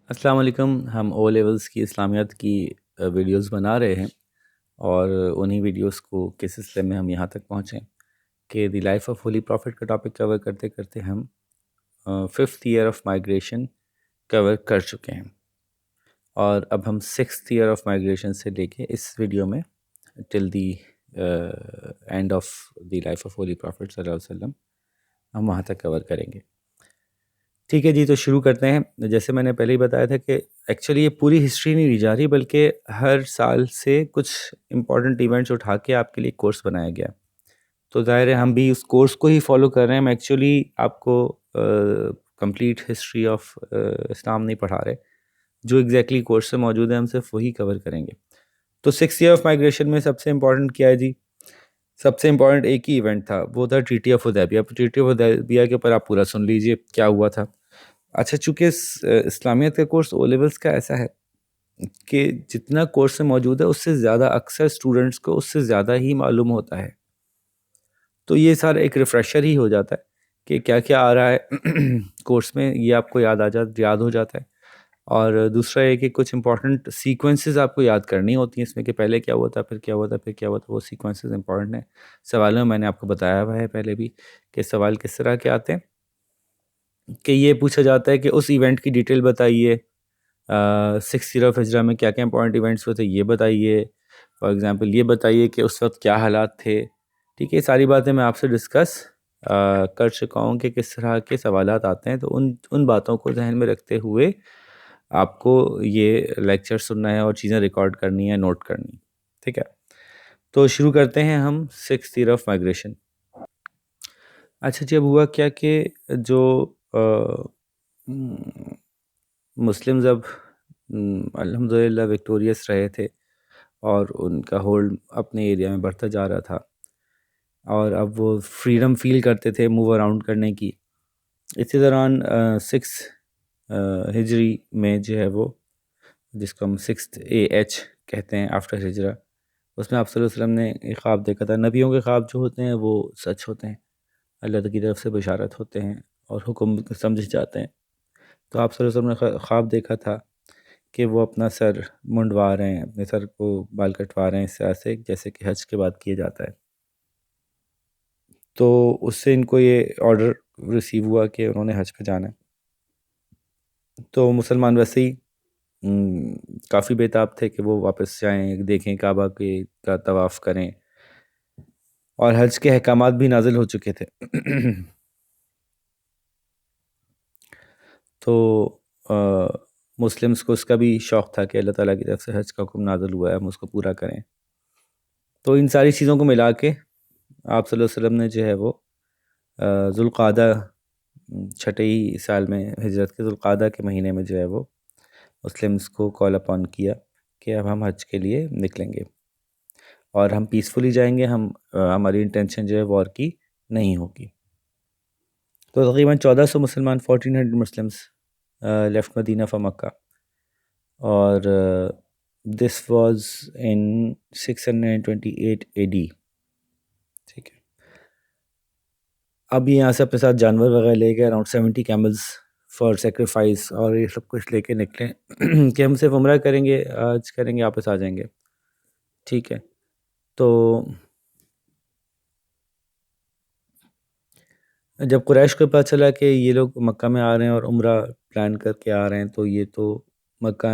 السلام علیکم. ہم او لیولز کی اسلامیات کی ویڈیوز بنا رہے ہیں اور انہی ویڈیوز کو کے سلسلے میں ہم یہاں تک پہنچیں کہ دی لائف آف ہولی پروفٹ کا ٹاپک کور کرتے کرتے ہم 5th ایئر آف مائیگریشن کور کر چکے ہیں، اور اب ہم 6th ایئر آف مائیگریشن سے لے کے اس ویڈیو میں till the end of the life of holy prophet صلی اللہ علیہ وسلم ہم وہاں تک کور کریں گے. ٹھیک ہے جی، تو شروع کرتے ہیں. جیسے میں نے پہلے ہی بتایا تھا کہ ایکچولی یہ پوری ہسٹری نہیں لی جا رہی، بلکہ ہر سال سے کچھ امپورٹنٹ ایونٹس اٹھا کے آپ کے لیے کورس بنایا گیا. تو ظاہر ہے ہم بھی اس کورس کو ہی فالو کر رہے ہیں. ہم ایکچولی آپ کو کمپلیٹ ہسٹری آف اسلام نہیں پڑھا رہے. جو ایگزیکٹلی کورس سے موجود ہے ہم صرف وہی کور کریں گے. تو 6th ایئر آف مائیگریشن میں سب سے امپورٹنٹ کیا ہے جی؟ سب سے امپورٹنٹ ایک ہی ایونٹ تھا، وہ تھا treaty of Hudaibiya. Treaty of Hudaibiya کے اوپر آپ پورا سن لیجئے کیا ہوا تھا. اچھا، چونکہ اسلامیت کا کورس او لیولز کا ایسا ہے کہ جتنا کورس میں موجود ہے اس سے زیادہ اکثر اسٹوڈنٹس کو اس سے زیادہ ہی معلوم ہوتا ہے. تو یہ سارا ایک ریفریشر ہی ہو جاتا ہے کہ کیا کیا آ رہا ہے کورس میں، یہ آپ کو یاد ہو جاتا ہے. اور دوسرا یہ کہ کچھ امپورٹنٹ سیکوینسز آپ کو یاد کرنی ہوتی ہیں اس میں، کہ پہلے کیا ہوا تھا، پھر کیا ہوا تھا، پھر کیا ہوا تھا. وہ سیکوینسز امپورٹنٹ ہیں. سوالوں میں نے آپ کو بتایا ہوا ہے پہلے بھی کہ سوال کس طرح کے آتے ہیں، کہ یہ پوچھا جاتا ہے کہ اس ایونٹ کی ڈیٹیل بتائیے. 6th ایئر آف ہجرہ میں کیا کیا امپورٹنٹ ایونٹس ہوئے تھے یہ بتائیے. فار ایگزامپل یہ بتائیے کہ اس وقت کیا حالات تھے. ٹھیک ہے، ساری باتیں میں آپ سے ڈسکس کر چکا ہوں کہ کس طرح کے سوالات آتے ہیں. تو ان باتوں کو ذہن میں رکھتے ہوئے آپ کو یہ لیکچر سننا ہے اور چیزیں ریکارڈ کرنی ہے، نوٹ کرنی. ٹھیک ہے، تو شروع کرتے ہیں ہم 6th ایئر آف مائیگریشن. اچھا جی، اب ہوا کیا کہ جو مسلمز اب الحمدللہ وکٹوریس رہے تھے اور ان کا ہولڈ اپنے ایریا میں بڑھتا جا رہا تھا، اور اب وہ فریڈم فیل کرتے تھے موو اراؤنڈ کرنے کی. اسی دوران 6 ہجری میں جو ہے وہ، جس کو ہم 6th AH کہتے ہیں آفٹر ہجرہ، اس میں آپ صلی اللہ علیہ وسلم نے ایک خواب دیکھا تھا. نبیوں کے خواب جو ہوتے ہیں وہ سچ ہوتے ہیں، اللہ کی طرف سے بشارت ہوتے ہیں اور حکم سمجھ جاتے ہیں. تو آپ صلی اللہ علیہ وسلم نے خواب دیکھا تھا کہ وہ اپنا سر منڈوا رہے ہیں، اپنے سر کو بال کٹوا رہے ہیں اس طرح سے جیسے کہ حج کے بعد کیا جاتا ہے. تو اس سے ان کو یہ آرڈر ریسیو ہوا کہ انہوں نے حج پہ جانا ہے. تو مسلمان ویسے ہی کافی بےتاب تھے کہ وہ واپس جائیں، دیکھیں کعبہ کا طواف کریں، اور حج کے احکامات بھی نازل ہو چکے تھے. تو مسلمس کو اس کا بھی شوق تھا کہ اللہ تعالیٰ کی طرف سے حج کا حکم نازل ہوا ہے، ہم اس کو پورا کریں. تو ان ساری چیزوں کو ملا کے آپ صلی اللہ علیہ وسلم نے جو ہے وہ ذوالقعدہ، چھٹے ہی سال میں ہجرت کے ذوالقعدہ کے مہینے میں جو ہے وہ مسلمس کو کال اپان کیا کہ اب ہم حج کے لیے نکلیں گے اور ہم پیسفلی جائیں گے، ہماری انٹینشن جو ہے وار کی نہیں ہوگی. تو تقریباً 1400 مسلمان، 1400 مسلمس لیفٹ مدینہ فار مکہ، اور دس واز ان 628 AD. ٹھیک ہے، اب یہاں سے اپنے ساتھ جانور وغیرہ لے کے اراؤنڈ 70 کیملز فار سیکریفائس اور یہ سب کچھ لے کے نکلیں کہ ہم صرف عمرہ کریں گے، حج کریں گے، واپس آ جائیں گے. ٹھیک ہے، تو جب قریش کو پتہ چلا کہ یہ لوگ مکہ میں آ رہے ہیں اور عمرہ پلان کر کے آ رہے ہیں، تو یہ تو مکہ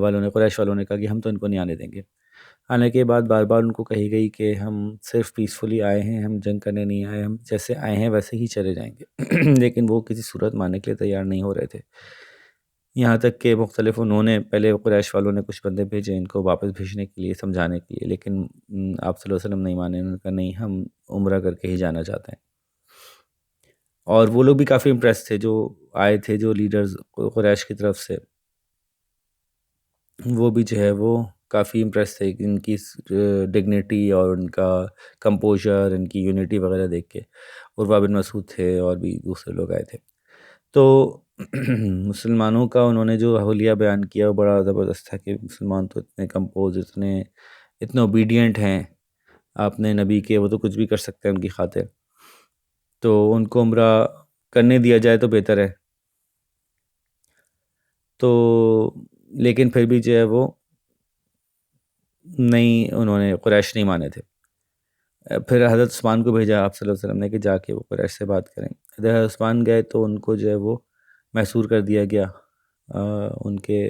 والوں نے، قریش والوں نے کہا کہ ہم تو ان کو نہیں آنے دیں گے. آنے کے بعد بار بار ان کو کہی گئی کہ ہم صرف پیسفلی آئے ہیں، ہم جنگ کرنے نہیں آئے، ہم جیسے آئے ہیں ویسے ہی چلے جائیں گے. لیکن وہ کسی صورت ماننے کے لیے تیار نہیں ہو رہے تھے. یہاں تک کہ مختلف انہوں نے پہلے قریش والوں نے کچھ بندے بھیجے ان کو واپس بھیجنے کے لیے، سمجھانے کے لیے، لیکن آپ صلی اللہ علیہ وسلم نہیں مانے. انہوں نے کہا نہیں، ہم عمرہ کر کے ہی جانا چاہتے ہیں. اور وہ لوگ بھی کافی امپریس تھے جو آئے تھے، جو لیڈرز قریش کی طرف سے، وہ بھی جو ہے وہ کافی امپریس تھے ان کی ڈگنیٹی اور ان کا کمپوزر، ان کی یونٹی وغیرہ دیکھ کے. عروہ بن مسعود تھے اور بھی دوسرے لوگ آئے تھے. تو مسلمانوں کا انہوں نے جو حلیہ بیان کیا وہ بڑا زبردست تھا کہ مسلمان تو اتنے کمپوز، اتنے اوبیڈینٹ ہیں اپنے نبی کے، وہ تو کچھ بھی کر سکتے ہیں ان کی خاطر، تو ان کو عمرہ کرنے دیا جائے تو بہتر ہے. تو لیکن پھر بھی جو ہے وہ نہیں، انہوں نے قریش نہیں مانے تھے۔ پھر حضرت عثمان کو بھیجا آپ صلی اللہ علیہ وسلم نے کہ جا کے وہ قریش سے بات کریں۔ حضرت عثمان گئے تو ان کو جو ہے وہ محصور کر دیا گیا ان کے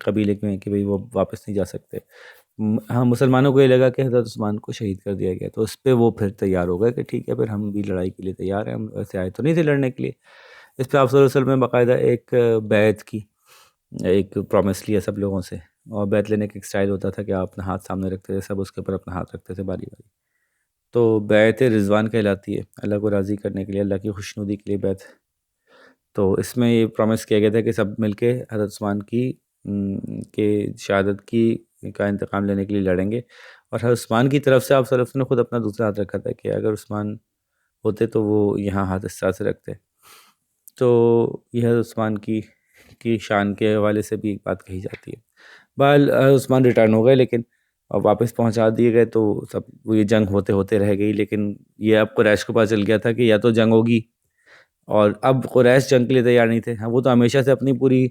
قبیلے میں کہ بھئی وہ واپس نہیں جا سکتے۔ ہاں، مسلمانوں کو یہ لگا کہ حضرت عثمان کو شہید کر دیا گیا، تو اس پہ وہ پھر تیار ہو گئے کہ ٹھیک ہے پھر ہم بھی لڑائی کے لیے تیار ہیں، ہم ویسے آئے تو نہیں تھے لڑنے کے لیے۔ اس پہ آپ صلی اللہ علیہ وسلم نے باقاعدہ ایک بیعت کی، ایک پرومس لیا سب لوگوں سے، اور بیعت لینے کا ایک سٹائل ہوتا تھا کہ آپ اپنا ہاتھ سامنے رکھتے تھے، سب اس کے اوپر اپنا ہاتھ رکھتے تھے باری باری۔ تو بیعت رضوان کہلاتی ہے، اللہ کو راضی کرنے کے لیے، اللہ کی خوشنودی کے لیے بیعت۔ تو اس میں یہ پرومس کیا گیا تھا کہ سب مل کے حضرت عثمان کی شہادت کا انتقام لینے کے لیے لڑیں گے، اور حضرت عثمان کی طرف سے آپ صلی اللہ علیہ وسلم نے خود اپنا دوسرا ہاتھ رکھا تھا کہ اگر عثمان ہوتے تو وہ یہاں ہاتھ اس طرح سے رکھتے۔ تو یہ حضرت عثمان کی شان کے حوالے سے بھی ایک بات کہی جاتی ہے۔ بہرحال حضرت عثمان ریٹرن ہو گئے، لیکن اب واپس پہنچا دیے گئے، تو سب وہ یہ جنگ ہوتے ہوتے رہ گئی۔ لیکن یہ اب قریش کو پتہ چل گیا تھا کہ یا تو جنگ ہوگی، اور اب قریش جنگ کے لیے تیار نہیں تھے۔ ہاں، وہ تو ہمیشہ سے اپنی پوری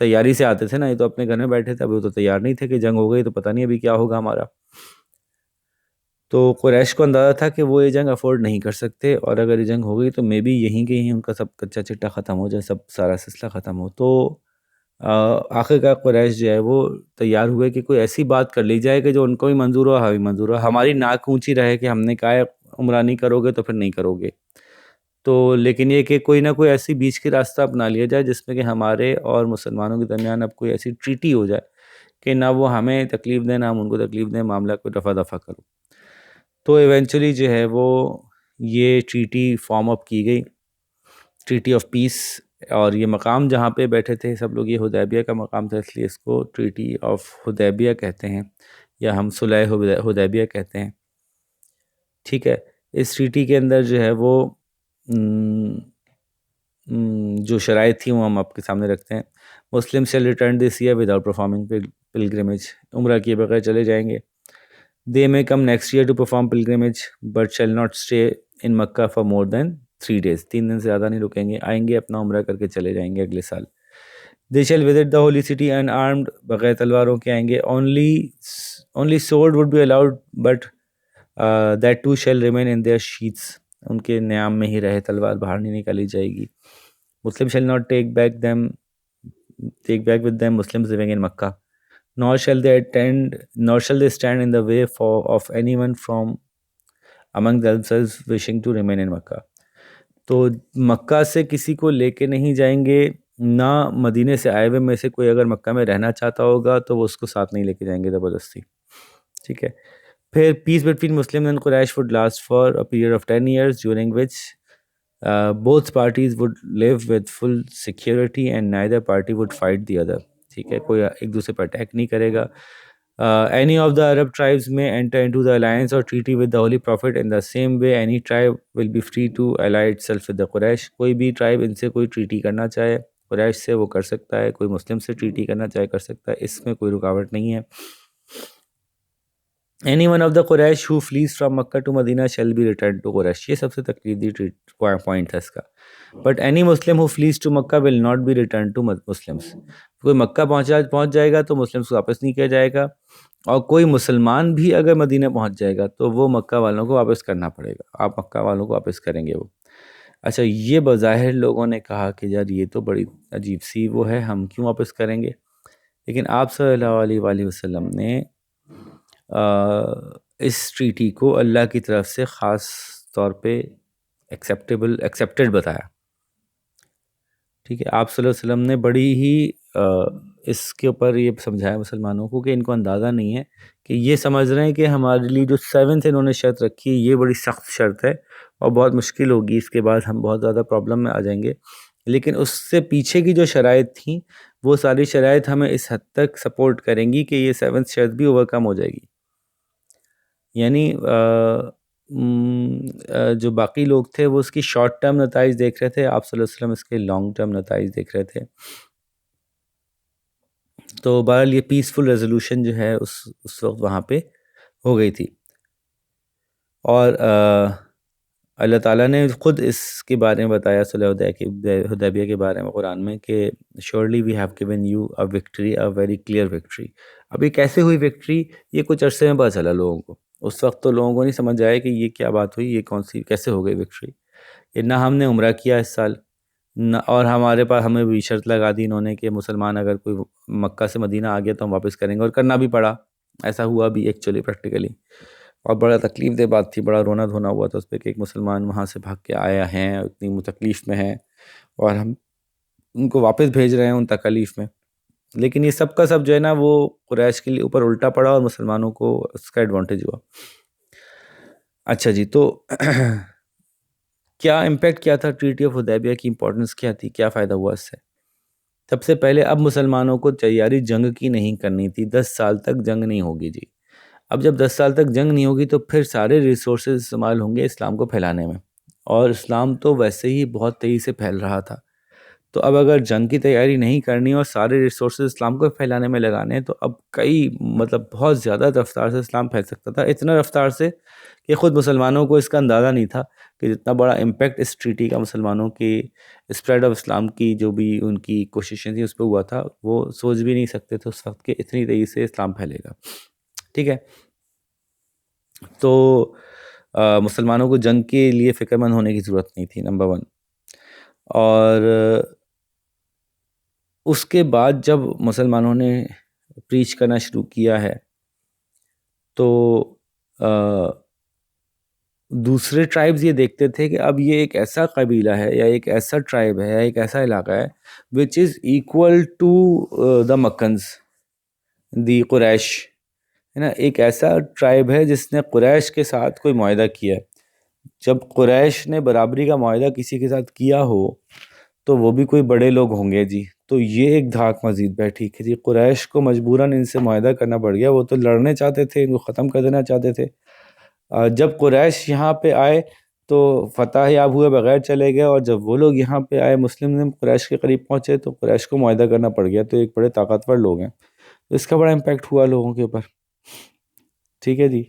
تیاری سے آتے تھے نا، یہ تو اپنے گھر میں بیٹھے تھے، اب وہ تو تیار نہیں تھے کہ جنگ ہو گئی تو پتہ نہیں ابھی کیا ہوگا ہمارا۔ تو قریش کو اندازہ تھا کہ وہ یہ جنگ افورڈ نہیں کر سکتے، اور اگر یہ جنگ ہو گئی تو مے بی یہیں کہیں ان کا سب کچا چٹا ختم ہو جائے، سب سارا سلسلہ ختم ہو۔ تو آخر کار قریش جو ہے وہ تیار ہوئے کہ کوئی ایسی بات کر لی جائے کہ جو ان کو بھی منظور ہو، ہمیں بھی منظور ہو، ہماری ناک اونچی رہے کہ ہم نے کہا ہے عمرانی کرو گے تو پھر نہیں کرو گے۔ تو لیکن یہ کہ کوئی نہ کوئی ایسی بیچ کی راستہ اپنا لیا جائے جس میں کہ ہمارے اور مسلمانوں کے درمیان اب کوئی ایسی ٹریٹی ہو جائے کہ نہ وہ ہمیں تکلیف دیں نہ ہم ان کو تکلیف دیں، معاملہ کو رفع دفع کرو۔ تو ایونچولی جو ہے وہ یہ ٹریٹی فارم اپ کی گئی، ٹریٹی آف پیس، اور یہ مقام جہاں پہ بیٹھے تھے سب لوگ، یہ حدیبیہ کا مقام تھا، اس لیے اس کو ٹریٹی آف حدیبیہ کہتے ہیں، یا ہم صلح حدیبیہ کہتے ہیں۔ ٹھیک ہے، اس ٹریٹی کے اندر جو ہے وہ جو شرائط تھیں وہ ہم آپ کے سامنے رکھتے ہیں۔ Muslim shall return this year without performing pilgrimage, عمرہ کیے بغیر چلے جائیں گے۔ دے may come next year to perform pilgrimage but shall not stay in Makkah for more than 3 days، 3 دن سے زیادہ نہیں رکیں گے، آئیں گے اپنا عمرہ کر کے چلے جائیں گے اگلے سال۔ They shall visit the holy city unarmed، بغیر تلواروں کے آئیں گے۔ Only sword would be allowed but that too shall remain in their sheaths، ان کے نیام میں ہی رہے، تلوار باہر نہیں نکالی جائے گی۔ Muslims shall not take back with them Muslims living in Makkah، nor shall they stand in the way of anyone from among themselves wishing to remain in Makkah۔ تو مکہ سے کسی کو لے کے نہیں جائیں گے، نہ مدینے سے آئے ہوئے میں سے کوئی اگر مکہ میں رہنا چاہتا ہوگا تو وہ اس کو ساتھ نہیں لے کے جائیں گے زبردستی۔ ٹھیک ہے، پھر peace between Muslim and Quraysh would last for a period of 10 years during which both parties would live with full security and neither party would fight the other۔ ٹھیک ہے، کوئی ایک دوسرے پر اٹیک نہیں کرے گا۔ Any of the Arab tribes may enter into the alliance or treaty with the Holy Prophet in the same way any tribe will be free to ally itself with the Quraysh۔ کوئی بھی tribe ان سے کوئی treaty کرنا چاہے قریش سے وہ کر سکتا ہے، کوئی مسلم سے ٹریٹی کرنا چاہے کر سکتا ہے، اس میں کوئی رکاوٹ نہیں ہے۔ Any one of the Quraysh who flees from Makkah to Medina shall be returned to Quraysh، یہ سب سے تقلیدی پوائنٹ ہے اس کا۔ But any Muslim who flees to Makkah will not be returned to Muslims، کوئی مکہ پہنچ جائے گا تو مسلمس کو واپس نہیں کیا جائے گا، اور کوئی مسلمان بھی اگر مدینہ پہنچ جائے گا تو وہ مکہ والوں کو واپس کرنا پڑے گا، آپ مکہ والوں کو واپس کریں گے وہ۔ اچھا، یہ بظاہر لوگوں نے کہا کہ یار یہ تو بڑی عجیب سی وہ ہے، ہم کیوں واپس کریں گے؟ لیکن آپ صلی اللہ علیہ وآلہ وسلم نے اس ٹریٹی کو اللہ کی طرف سے خاص طور پہ ایکسیپٹڈ بتایا۔ ٹھیک ہے، آپ صلی اللہ علیہ وسلم نے بڑی ہی اس کے اوپر یہ سمجھایا مسلمانوں کو کہ ان کو اندازہ نہیں ہے کہ یہ سمجھ رہے ہیں کہ ہمارے لیے جو 7th انہوں نے شرط رکھی ہے یہ بڑی سخت شرط ہے اور بہت مشکل ہوگی، اس کے بعد ہم بہت زیادہ پرابلم میں آ جائیں گے، لیکن اس سے پیچھے کی جو شرائط تھیں وہ ساری شرائط ہمیں اس حد تک سپورٹ کریں گی کہ یہ 7th شرط بھی اوورکم ہو جائے گی۔ یعنی جو باقی لوگ تھے وہ اس کی شارٹ ٹرم نتائج دیکھ رہے تھے، آپ صلی اللہ علیہ وسلم اس کے لانگ ٹرم نتائج دیکھ رہے تھے۔ تو بہرحال یہ پیسفل ریزولوشن جو ہے اس وقت وہاں پہ ہو گئی تھی، اور اللہ تعالیٰ نے خود اس کے بارے میں بتایا صلح حدیبیہ کے بارے میں قرآن میں کہ surely we have given you a victory, a very clear victory. اب یہ کیسے ہوئی وکٹری؟ یہ کچھ عرصے میں پتہ چلا لوگوں کو. اس وقت تو لوگوں کو نہیں سمجھ آیا کہ یہ کیا بات ہوئی، یہ کون سی کیسے ہو گئی وکٹری. نہ ہم نے عمرہ کیا اس سال، نہ، اور ہمارے پاس ہمیں بھی شرط لگا دی انہوں نے کہ مسلمان اگر کوئی مکہ سے مدینہ آ گیا تو ہم واپس کریں گے، اور کرنا بھی پڑا. ایسا ہوا بھی ایکچولی پریکٹیکلی، اور بڑا تکلیف دہ بات تھی، بڑا رونا دھونا ہوا تھا اس پہ کہ ایک مسلمان وہاں سے بھاگ کے آیا ہیں، اتنی تکلیف میں ہیں، اور ہم ان کو واپس بھیج رہے ہیں ان تکلیف میں. لیکن یہ سب کا سب جو ہے نا وہ قریش کے لیے اوپر الٹا پڑا اور مسلمانوں کو اس کا ایڈوانٹیج ہوا. اچھا جی، تو کیا امپیکٹ کیا تھا ٹریٹی آف حدیبیہ کی، امپورٹنس کیا تھی، کیا فائدہ ہوا اس سے؟ سب سے پہلے اب مسلمانوں کو تیاری جنگ کی نہیں کرنی تھی. 10 سال تک جنگ نہیں ہوگی جی. اب جب 10 سال تک جنگ نہیں ہوگی تو پھر سارے ریسورسز استعمال ہوں گے اسلام کو پھیلانے میں، اور اسلام تو ویسے ہی بہت تیزی سے پھیل رہا تھا. تو اب اگر جنگ کی تیاری نہیں کرنی اور سارے ریسورسز اسلام کو پھیلانے میں لگانے ہیں تو اب مطلب بہت زیادہ رفتار سے اسلام پھیل سکتا تھا. اتنا رفتار سے کہ خود مسلمانوں کو اس کا اندازہ نہیں تھا کہ جتنا بڑا امپیکٹ اس ٹریٹی کا مسلمانوں کی اسپریڈ آف اسلام کی جو بھی ان کی کوششیں تھیں اس پہ ہوا تھا، وہ سوچ بھی نہیں سکتے تھے اس وقت کہ اتنی تیزی سے اسلام پھیلے گا. ٹھیک ہے، تو مسلمانوں کو جنگ کے لیے فکر مند ہونے کی ضرورت نہیں تھی، نمبر 1. اور اس کے بعد جب مسلمانوں نے پریچ کرنا شروع کیا ہے تو دوسرے ٹرائبز یہ دیکھتے تھے کہ اب یہ ایک ایسا قبیلہ ہے یا ایک ایسا ٹرائب ہے یا ایک ایسا علاقہ ہے وچ از ایکول ٹو دا مکنز، دی قریش، ہے نا. ایک ایسا ٹرائب ہے جس نے قریش کے ساتھ کوئی معاہدہ کیا ہے. جب قریش نے برابری کا معاہدہ کسی کے ساتھ کیا ہو تو وہ بھی کوئی بڑے لوگ ہوں گے جی. تو یہ ایک دھاک مزید بیٹھی کہ جی قریش کو مجبوراً ان سے معاہدہ کرنا پڑ گیا. وہ تو لڑنے چاہتے تھے، ان کو ختم کر دینا چاہتے تھے. جب قریش یہاں پہ آئے تو فتح یاب ہوئے بغیر چلے گئے، اور جب وہ لوگ یہاں پہ آئے مسلم قریش کے قریب پہنچے تو قریش کو معاہدہ کرنا پڑ گیا. تو ایک بڑے طاقتور لوگ ہیں، تو اس کا بڑا امپیکٹ ہوا لوگوں کے اوپر. ٹھیک ہے جی.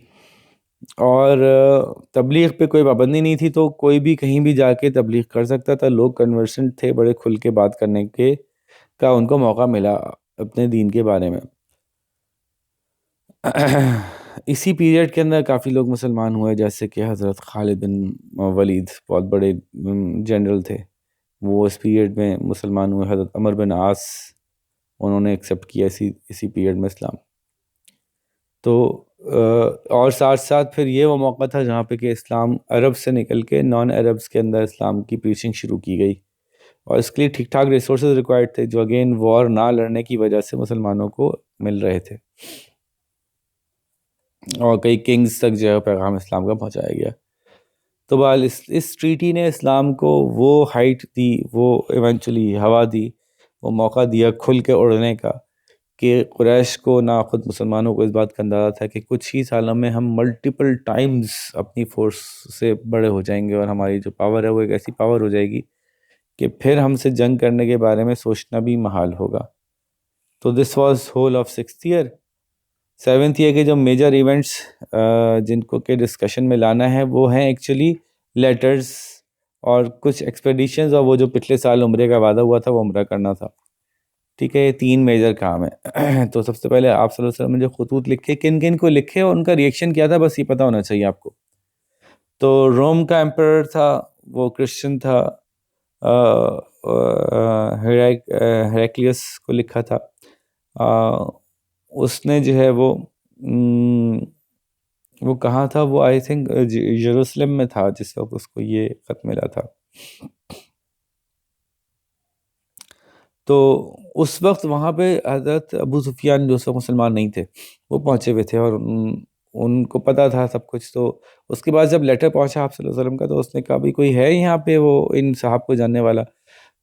اور تبلیغ پہ کوئی پابندی نہیں تھی تو کوئی بھی کہیں بھی جا کے تبلیغ کر سکتا تھا. لوگ کنورسنٹ تھے، بڑے کھل کے بات کرنے کے کا ان کو موقع ملا اپنے دین کے بارے میں. اسی پیریڈ کے اندر کافی لوگ مسلمان ہوئے، جیسے کہ حضرت خالد بن ولید، بہت بڑے جنرل تھے، وہ اس پیریڈ میں مسلمان ہوئے. حضرت عمر بن عاص، انہوں نے ایکسیپٹ کیا اسی پیریڈ میں اسلام. تو اور ساتھ ساتھ پھر یہ وہ موقع تھا جہاں پہ کہ اسلام عرب سے نکل کے نان عربس کے اندر اسلام کی پریچنگ شروع کی گئی، اور اس کے لیے ٹھیک ٹھاک ریسورسز ریکوائرڈ تھے جو اگین وار نہ لڑنے کی وجہ سے مسلمانوں کو مل رہے تھے، اور کئی کنگز تک جو ہے پیغام اسلام کا پہنچایا گیا. تو بہرحال اس ٹریٹی نے اسلام کو وہ ہائٹ دی، وہ ایونچولی ہوا دی، وہ موقع دیا کھل کے اڑنے کا، کہ قریش کو نہ خود مسلمانوں کو اس بات کا اندازہ تھا کہ کچھ ہی سالوں میں ہم ملٹیپل ٹائمز اپنی فورس سے بڑے ہو جائیں گے، اور ہماری جو پاور ہے وہ ایک ایسی پاور ہو جائے گی کہ پھر ہم سے جنگ کرنے کے بارے میں سوچنا بھی محال ہوگا. تو this was whole of 6th year. 7th year کے جو میجر ایونٹس جن کو کہ ڈسکشن میں لانا ہے وہ ہیں ایکچولی لیٹرز اور کچھ ایکسپیڈیشنز، اور وہ جو پچھلے سال عمرے کا وعدہ ہوا تھا وہ عمرہ کرنا تھا. ٹھیک ہے، یہ 3 میجر کام ہے. تو سب سے پہلے آپ صلی اللہ علیہ وسلم نے جو خطوط لکھے، کن کن کو لکھے اور ان کا ریئیکشن کیا تھا، بس یہ پتہ ہونا چاہیے آپ کو. تو روم کا ایمپرر تھا، وہ کرسچن تھا، ہیریکلیس کو لکھا تھا. اس نے جو ہے وہ کہاں تھا، وہ آئی تھنک یروشلم میں تھا جس وقت اس کو یہ خط ملا تھا. تو اس وقت وہاں پہ حضرت ابو سفیان جو سب مسلمان نہیں تھے وہ پہنچے ہوئے تھے، اور ان کو پتہ تھا سب کچھ. تو اس کے بعد جب لیٹر پہنچا آپ صلی اللہ علیہ وسلم کا تو اس نے کہا بھی کوئی ہے یہاں پہ وہ ان صحاب کو جاننے والا؟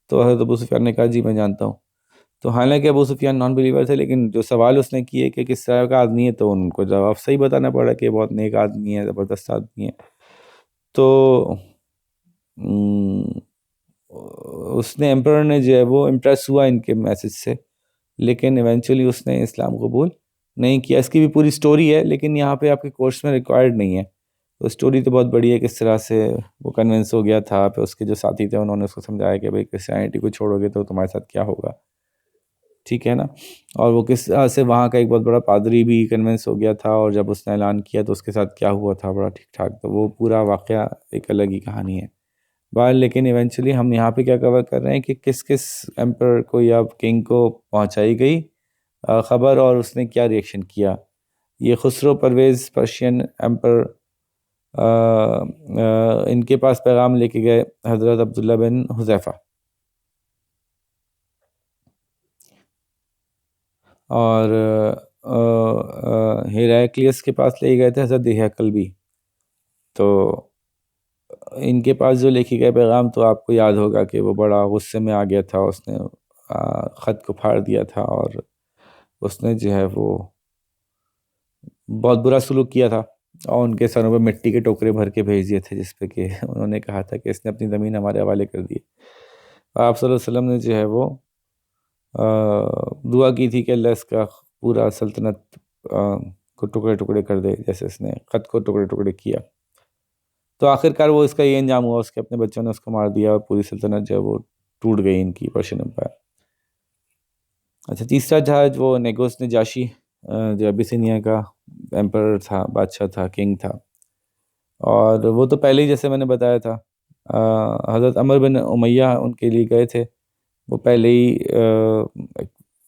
تو حضرت ابو سفیان نے کہا جی میں جانتا ہوں. تو حالانکہ ابو سفیان نان بلیور تھے، لیکن جو سوال اس نے کیے کہ کس طرح کا آدمی ہے تو ان کو جواب صحیح بتانا پڑا کہ بہت نیک آدمی ہے، زبردست آدمی ہے. تو اس نے ایمپرر نے جو ہے وہ امپریس ہوا ان کے میسج سے، لیکن ایونچولی اس نے اسلام قبول نہیں کیا. اس کی بھی پوری سٹوری ہے لیکن یہاں پہ آپ کے کورس میں ریکوائرڈ نہیں ہے. تو اسٹوری تو بہت بڑی ہے، کس طرح سے وہ کنونس ہو گیا تھا، پھر اس کے جو ساتھی تھے انہوں نے اس کو سمجھایا کہ بھائی کرسچینٹی کو چھوڑو گے تو تمہارے ساتھ کیا ہوگا، ٹھیک ہے نا. اور وہ کس طرح سے وہاں کا ایک بہت بڑا پادری بھی کنونس ہو گیا تھا، اور جب اس نے اعلان کیا تو اس کے ساتھ کیا ہوا تھا بڑا ٹھیک ٹھاک. تو وہ پورا واقعہ ایک الگ ہی کہانی ہے. بہرحال لیکن ایونچولی ہم یہاں پہ کیا کور کر رہے ہیں کہ کس کس ایمپرر کو یا کنگ کو پہنچائی گئی خبر اور اس نے کیا ریئیکشن کیا. یہ خسرو پرویز پرشین ایمپرر ان کے پاس پیغام لے کے گئے حضرت عبداللہ بن حذیفہ، اور ہیراکلیس کے پاس لے گئے تھے حضرت دہیہ کلبی. تو ان کے پاس جو لے کے گئے پیغام، تو آپ کو یاد ہوگا کہ وہ بڑا غصے میں آ گیا تھا، اس نے خط کو پھاڑ دیا تھا، اور اس نے جو ہے وہ بہت برا سلوک کیا تھا، اور ان کے سروں پہ مٹی کے ٹوکرے بھر کے بھیج دیے تھے، جس پہ کہ انہوں نے کہا تھا کہ اس نے اپنی زمین ہمارے حوالے کر دی. آپ صلی اللہ علیہ وسلم نے جو ہے وہ دعا کی تھی کہ اللہ اس کا پورا سلطنت کو ٹکڑے ٹکڑے کر دے، جیسے اس نے خط کو ٹکڑے ٹکڑے کیا. تو آخر کار وہ اس کا یہ انجام ہوا، اس کے اپنے بچوں نے اس کو مار دیا، اور پوری سلطنت جو ہے وہ ٹوٹ گئی ان کی، پرشین امپائر. اچھا، تیسرا جہاز وہ نیگوس نجاشی جو ابیسینیا کا ایمپرر تھا، بادشاہ تھا، کنگ تھا، اور وہ تو پہلے ہی جیسے میں نے بتایا تھا حضرت عمر بن امیہ ان کے لیے گئے تھے. وہ پہلے ہی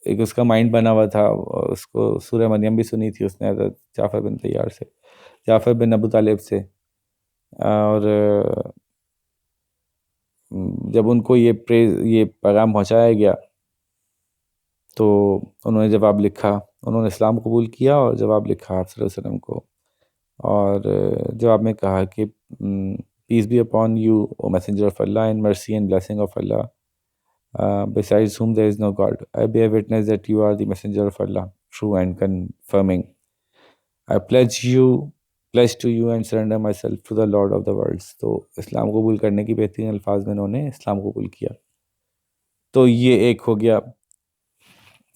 ایک اس کا مائنڈ بنا ہوا تھا، اس کو سورہ مریم بھی سنی تھی اس نے حضرت جعفر بن طیار سے، جعفر بن ابو طالب سے. اور جب ان کو یہ پیغام پہنچایا گیا تو انہوں نے جواب لکھا، انہوں نے اسلام قبول کیا اور جواب لکھا آپ صلی اللہ علیہ وسلم کو، اور جواب میں کہا کہ peace be upon you O messenger of Allah and mercy and blessing of Allah besides whom there is no God. I bear witness that you are the messenger of Allah, true and confirming. I pledge to you and surrender myself to the Lord of the worlds. تو اسلام قبول کرنے کی بہترین الفاظ میں انہوں نے اسلام قبول کیا. تو یہ ایک ہو گیا.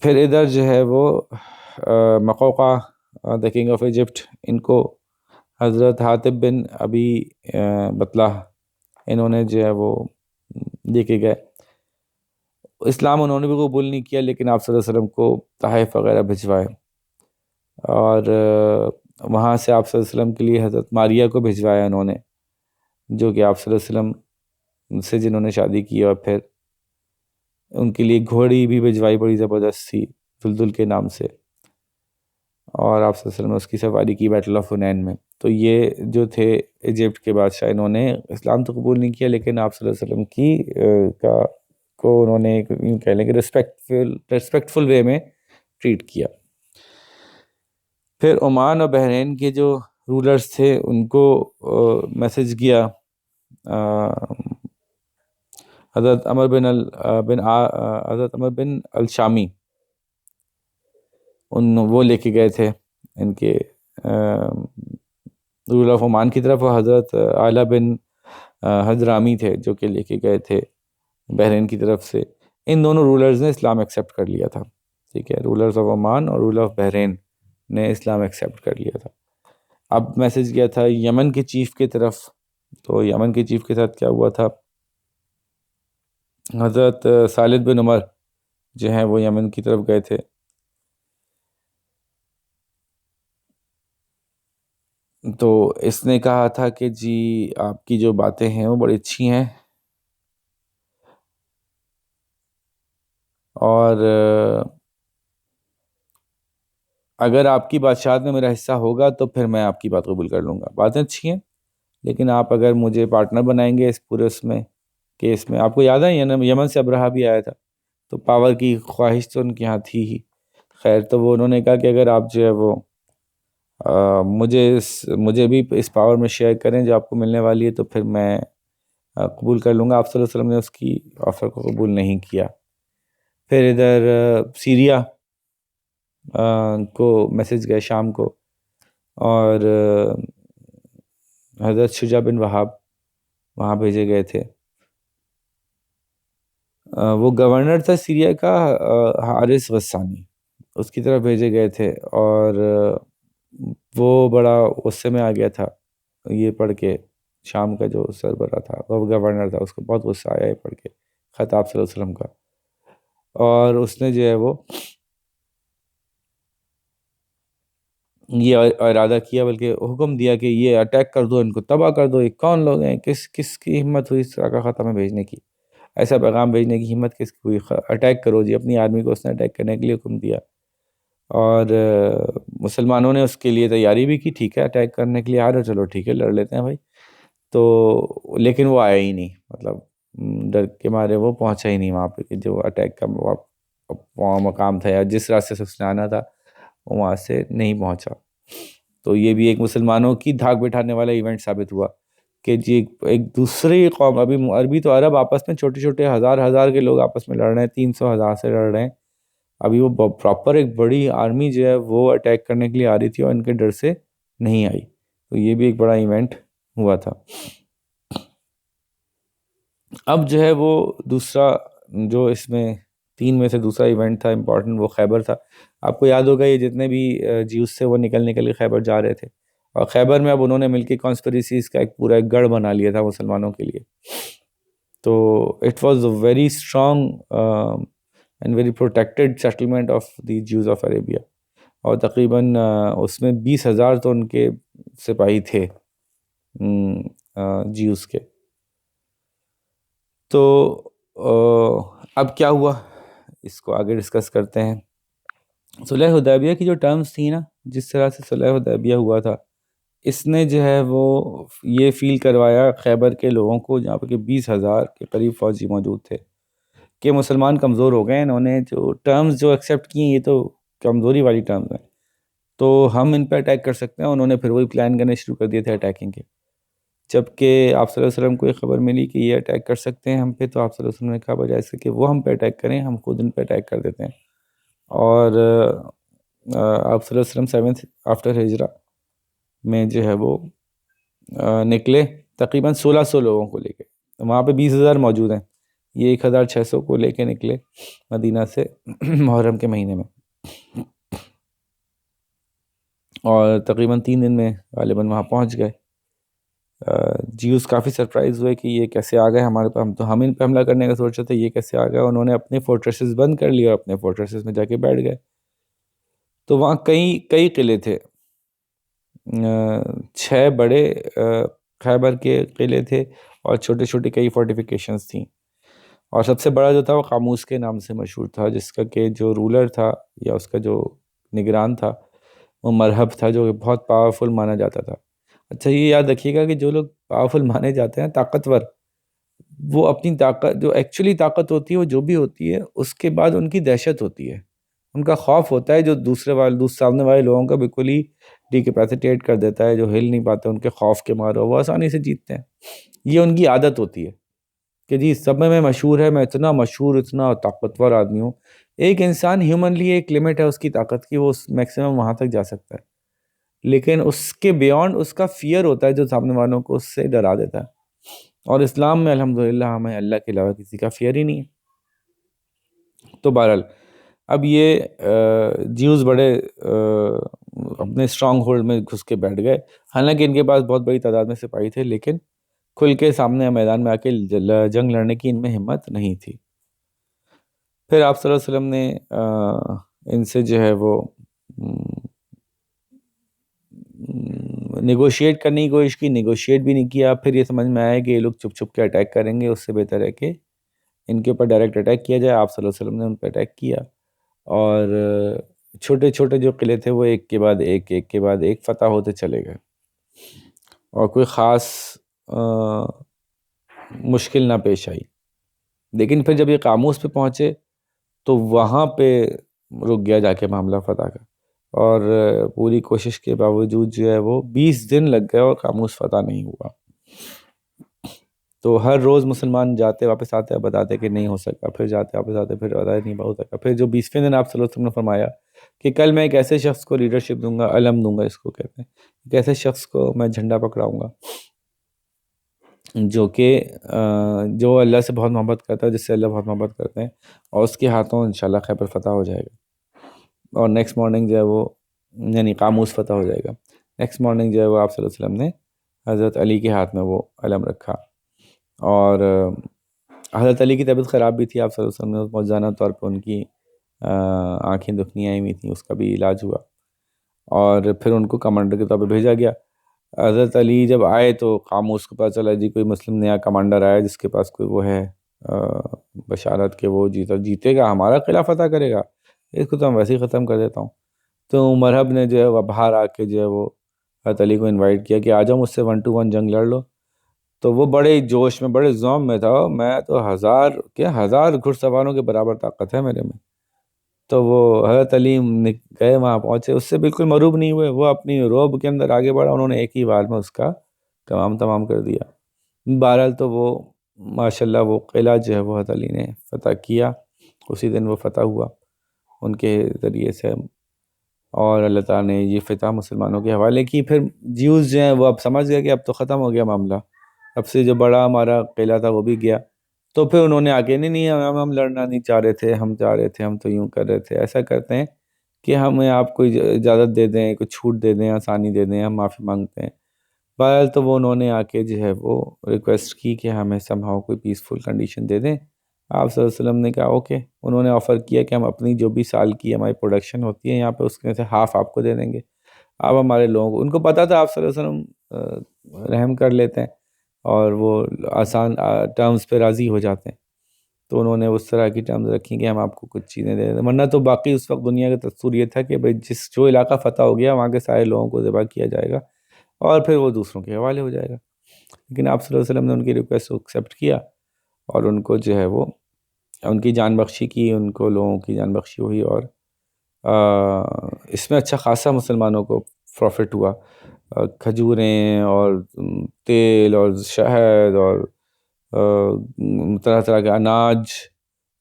پھر ادھر جو ہے وہ مقوقہ دا کنگ آف ایجپٹ، ان کو حضرت حاتب بن ابی بطلح انہوں نے جو ہے وہ لے کے گئے. اسلام انہوں نے بھی قبول نہیں کیا، لیکن آپ صلی اللہ علیہ وسلم کو تحائف وغیرہ بھجوائے، اور وہاں سے آپ صلی اللہ علیہ وسلم کے لیے حضرت ماریہ کو بھجوایا انہوں نے، جو کہ آپ صلی اللہ علیہ وسلم سے جنہوں نے شادی کی، اور پھر ان کے لیے گھوڑی بھی بھجوائی بڑی زبردست سی دلدل کے نام سے، اور آپ صلی اللہ علیہ وسلم نے اس کی سواری کی بیٹل آف حنین میں. تو یہ جو تھے ایجپٹ کے بادشاہ، انہوں نے اسلام تو قبول نہیں کیا، لیکن آپ صلی اللہ علیہ وسلم کی کو انہوں نے یوں کہہ لیں کہ ریسپیکٹفل وے میں ٹریٹ کیا. پھر عمان اور بحرین کے جو رولرز تھے ان کو میسج گیا حضرت عمر بن الشامی، وہ لے کے گئے تھے ان کے رولر آف عمان کی طرف، اور حضرت اعلیٰ بن حضرامی تھے جو کہ لے کے گئے تھے بحرین کی طرف سے. ان دونوں رولرز نے اسلام ایکسیپٹ کر لیا تھا، ٹھیک ہے، رولرز آف عمان اور رولر آف بحرین نے اسلام ایکسیپٹ کر لیا تھا. اب میسج گیا تھا یمن کے چیف کی طرف. تو یمن کے چیف کے ساتھ کیا ہوا تھا، حضرت خالد بن عمر جو ہیں وہ یمن کی طرف گئے تھے. تو اس نے کہا تھا کہ جی آپ کی جو باتیں ہیں وہ بڑی اچھی ہیں، اور اگر آپ کی بادشاہت میں میرا حصہ ہوگا تو پھر میں آپ کی بات قبول کر لوں گا. باتیں اچھی ہیں، لیکن آپ اگر مجھے پارٹنر بنائیں گے اس پورے اس میں کیس میں. آپ کو یاد ہے یمن سے ابرہہ بھی آیا تھا، تو پاور کی خواہش تو ان کے ہاں تھی ہی. خیر، تو وہ انہوں نے کہا کہ اگر آپ جو ہے وہ مجھے بھی اس پاور میں شیئر کریں جو آپ کو ملنے والی ہے تو پھر میں قبول کر لوں گا. آپ صلی اللہ علیہ وسلم نے اس کی آفر کو قبول نہیں کیا. پھر ادھر سیریا کو میسج گئے، شام کو، اور حضرت شجاع بن وہاب وہاں بھیجے گئے تھے. وہ گورنر تھا سیریا کا حارث غسانی، اس کی طرف بھیجے گئے تھے، اور وہ بڑا غصے میں آ گیا تھا یہ پڑھ کے، شام کا جو سربراہ تھا، وہ گورنر تھا، اس کو بہت غصہ آیا یہ پڑھ کے خط آپ صلی اللہ علیہ وسلم کا، اور اس نے جو ہے وہ یہ ارادہ کیا، بلکہ حکم دیا کہ یہ اٹیک کر دو، ان کو تباہ کر دو، یہ کون لوگ ہیں، کس کی ہمت ہوئی اس طرح کا خط ہمیں بھیجنے کی، ایسا پیغام بھیجنے کی ہمت کس کی ہوئی، اٹیک کرو جی، اپنی آرمی کو اس نے اٹیک کرنے کے لیے حکم دیا، اور مسلمانوں نے اس کے لیے تیاری بھی کی، ٹھیک ہے اٹیک کرنے کے لیے آ رہے، چلو ٹھیک ہے لڑ لیتے ہیں بھائی، تو لیکن وہ آیا ہی نہیں، مطلب ڈر کے مارے وہ پہنچا ہی نہیں وہاں پہ کہ جو اٹیک کا مقام تھا، یا جس راستے سے اس نے آنا تھا وہ وہاں سے نہیں پہنچا۔ تو یہ بھی ایک مسلمانوں کی دھاک بٹھانے والا ایونٹ ثابت ہوا کہ جی ایک دوسری قوم، ابھی عربی تو عرب آپس میں چھوٹے چھوٹے ہزار ہزار کے لوگ آپس میں لڑ رہے ہیں، 300,000 سے لڑ رہے ہیں، ابھی وہ پراپر ایک بڑی آرمی جو ہے وہ اٹیک کرنے کے لیے آ رہی تھی اور ان کے ڈر سے نہیں آئی، تو یہ بھی ایک بڑا ایونٹ ہوا تھا۔ اب جو ہے وہ دوسرا جو اس میں 3 میں سے دوسرا ایونٹ تھا امپورٹنٹ، وہ خیبر تھا۔ آپ کو یاد ہوگا یہ جتنے بھی جیوز سے وہ نکل کے خیبر جا رہے تھے، اور خیبر میں اب انہوں نے مل کے کانسپریسیز کا ایک پورا ایک گڑھ بنا لیا تھا مسلمانوں کے لیے، تو it was a very strong and very protected settlement of the Jews of Arabia, اور تقریباً اس میں 20,000 تو ان کے سپاہی تھے جیوز کے۔ تو اب کیا ہوا اس کو آگے ڈسکس کرتے ہیں۔ صلح حدیبیہ کی جو ٹرمز تھی نا، جس طرح سے صلح حدیبیہ ہوا تھا، اس نے جو ہے وہ یہ فیل کروایا خیبر کے لوگوں کو، جہاں پہ کہ 20,000 کے قریب فوجی موجود تھے، کہ مسلمان کمزور ہو گئے، انہوں نے جو ٹرمز جو ایکسیپٹ کی ہیں یہ تو کمزوری والی ٹرمز ہیں، تو ہم ان پہ اٹیک کر سکتے ہیں۔ انہوں نے پھر وہی پلان کرنے شروع کر دیے تھے اٹیکنگ کے، جبکہ آپ صلی اللہ علیہ وسلم کو یہ خبر ملی کہ یہ اٹیک کر سکتے ہیں ہم پہ، تو آپ صلی اللہ علیہ وسلم نے کہا بجائے اس کے کہ وہ ہم پہ اٹیک کریں، ہم خود ان پہ اٹیک کر دیتے ہیں، اور آپ صلی اللہ علیہ وسلم 7th آفٹر ہجرہ میں جو ہے وہ نکلے تقریباً 1600 لوگوں کو لے کے، وہاں پہ 20,000 موجود ہیں، یہ 1,600 کو لے کے نکلے مدینہ سے محرم کے مہینے میں، اور تقریباً 3 دن میں غالباً وہاں پہنچ گئے۔ جیوز کافی سرپرائز ہوئے کہ یہ کیسے آ گئے ہمارے پہ، ہم ان پہ حملہ کرنے کا سوچ رہے تھے، یہ کیسے آ گئے، انہوں نے اپنے فورٹریسز بند کر لیے اور اپنے فورٹریسز میں جا کے بیٹھ گئے۔ تو وہاں کئی قلعے تھے، 6 بڑے خیبر کے قلعے تھے، اور چھوٹے چھوٹے کئی فورٹیفیکیشنز تھیں، اور سب سے بڑا جو تھا وہ قاموس کے نام سے مشہور تھا، جس کا کہ جو رولر تھا یا اس کا جو نگران تھا وہ مرہب تھا، جو بہت پاورفل مانا جاتا تھا۔ اچھا یہ یاد رکھیے گا کہ جو لوگ پاورفل مانے جاتے ہیں طاقتور، وہ اپنی طاقت جو ایکچولی طاقت ہوتی ہے وہ جو بھی ہوتی ہے، اس کے بعد ان کی دہشت ہوتی ہے، ان کا خوف ہوتا ہے جو دوسرے سامنے والے لوگوں کا بالکل ہی ڈیکیپیسیٹیٹ کر دیتا ہے، جو ہل نہیں پاتے ان کے خوف کے مارے، وہ آسانی سے جیتتے ہیں۔ یہ ان کی عادت ہوتی ہے کہ جی سب میں مشہور ہے، میں اتنا مشہور اتنا طاقتور آدمی ہوں۔ ایک انسان ہیومنلی ایک لمٹ ہے اس کی طاقت کی، وہ میکسیمم وہاں تک جا سکتا ہے، لیکن اس کے بیونڈ اس کا فیئر ہوتا ہے جو سامنے والوں کو اس سے ڈرا دیتا ہے، اور اسلام میں الحمدللہ ہمیں اللہ کے علاوہ کسی کا فیئر ہی نہیں ہے۔ تو بہرحال اب یہ جیوز بڑے اپنے اسٹرانگ ہولڈ میں گھس کے بیٹھ گئے، حالانکہ ان کے پاس بہت بڑی تعداد میں سپاہی تھے، لیکن کھل کے سامنے میدان میں آ کے جنگ لڑنے کی ان میں ہمت نہیں تھی۔ پھر آپ صلی اللہ علیہ وسلم نے ان سے جو ہے وہ نیگوشیٹ کرنے کی کوشش کی، نیگوشیٹ بھی نہیں کیا، پھر یہ سمجھ میں آیا کہ یہ لوگ چھپ چھپ کے اٹیک کریں گے، اس سے بہتر ہے کہ ان کے اوپر ڈائریکٹ اٹیک کیا جائے۔ آپ صلی اللہ علیہ وسلم نے ان پہ اٹیک کیا، اور چھوٹے چھوٹے جو قلعے تھے وہ ایک کے بعد ایک فتح ہوتے چلے گئے، اور کوئی خاص مشکل نہ پیش آئی۔ لیکن پھر جب یہ قاموس پہ پہنچے تو وہاں پہ رک گیا جا کے معاملہ فتح کا، اور پوری کوشش کے باوجود جو ہے وہ 20 دن لگ گئے اور قاموس فتح نہیں ہوا۔ تو ہر روز مسلمان جاتے واپس آتے بتاتے کہ نہیں ہو سکا، پھر جاتے واپس آتے پھر بتاتے نہیں ہو سکا۔ پھر جو 20ویں دن آپ صلی اللہ علیہ وسلم نے فرمایا کہ کل میں ایک ایسے شخص کو لیڈرشپ دوں گا، علم دوں گا، اس کو کہتے ہیں، ایک ایسے شخص کو میں جھنڈا پکڑاؤں گا جو اللہ سے بہت محبت کرتا ہے، جس سے اللہ بہت محبت کرتے ہیں، اور اس کے ہاتھوں انشاءاللہ خیبر فتح ہو جائے گا، اور نیکسٹ مارننگ جو ہے وہ یعنی قاموس فتح ہو جائے گا۔ نیکسٹ مارننگ جو ہے وہ آپ صلی اللہ علیہ وسلم نے حضرت علی کے ہاتھ میں وہ علم رکھا، اور حضرت علی کی طبیعت خراب بھی تھی، آپ صلی اللہ علیہ وسلم نے موجزانہ طور پہ ان کی آنکھیں دکھنی آئی ہوئی تھیں، اس کا بھی علاج ہوا، اور پھر ان کو کمانڈر کے طور پہ بھیجا گیا۔ حضرت علی جب آئے تو خاموش کو پتہ چلا جی کوئی مسلم نیا کمانڈر آیا جس کے پاس کوئی وہ ہے بشارت کہ وہ جیتے گا، ہمارا قلعہ فتح کرے گا، اس کو تو ہم ویسے ہی ختم کر دیتا ہوں۔ تو مرحب نے جو ہے وہ باہر آ کے جو ہے وہ حضرت علی کو انوائٹ کیا کہ آ جاؤ مجھ سے 1 to 1 جنگ لڑ لو۔ تو وہ بڑے جوش میں، بڑے زوم میں تھا، میں تو ہزار گھڑ سواروں کے برابر طاقت ہے میرے میں۔ تو وہ حضرت علی گئے وہاں پہنچے، اس سے بالکل مروب نہیں ہوئے، وہ اپنی روب کے اندر آگے بڑھا، انہوں نے ایک ہی بار میں اس کا تمام کر دیا۔ بہرحال تو وہ ماشاءاللہ وہ قلعہ جو ہے وہ حضرت علی نے فتح کیا، اسی دن وہ فتح ہوا ان کے ذریعے سے، اور اللہ تعالیٰ نے یہ فتح مسلمانوں کے حوالے کی۔ پھر جیوز جو ہیں وہ اب سمجھ گئے کہ اب تو ختم ہو گیا معاملہ، اب سے جو بڑا ہمارا قلعہ تھا وہ بھی گیا، تو پھر انہوں نے آگے نہیں ہم لڑنا نہیں چاہ رہے تھے، ہم چاہ رہے تھے، ہم تو یوں کر رہے تھے، ایسا کرتے ہیں کہ ہمیں آپ کو اجازت دے دیں، کچھ چھوٹ دے دیں، آسانی دے دیں، ہم معافی مانگتے ہیں۔ بہرحال تو وہ انہوں نے آ کے جو ہے وہ ریکویسٹ کی کہ ہمیں سمہاؤ کوئی پیسفل کنڈیشن دے دیں۔ آپ صلی اللہ علیہ وسلم نے کہا اوکے، انہوں نے آفر کیا کہ ہم اپنی جو بھی سال کی ہماری پروڈکشن ہوتی ہے یہاں پہ اس میں سے ہاف آپ کو دے دیں گے، آپ ہمارے لوگوں کو، ان کو پتہ تھا آپ صلی اللہ علیہ وسلم رحم کر لیتے ہیں اور وہ آسان ٹرمز پہ راضی ہو جاتے ہیں، تو انہوں نے اس طرح کی ٹرمز رکھی کہ ہم آپ کو کچھ چیزیں دے دیں، ورنہ تو باقی اس وقت دنیا کا دستور یہ تھا کہ بھائی جو علاقہ فتح ہو گیا وہاں کے سارے لوگوں کو ذبح کیا جائے گا اور پھر وہ دوسروں کے حوالے ہو جائے گا۔ لیکن آپ صلی اللہ علیہ وسلم نے ان کی ریکویسٹ کو ایکسیپٹ کیا اور ان کو جو ہے وہ ان کی جان بخشی کی، ان کو لوگوں کی جان بخشی ہوئی، اور اس میں اچھا خاصا مسلمانوں کو پروفٹ ہوا، کھجوریں اور تیل اور شہد اور طرح طرح کے اناج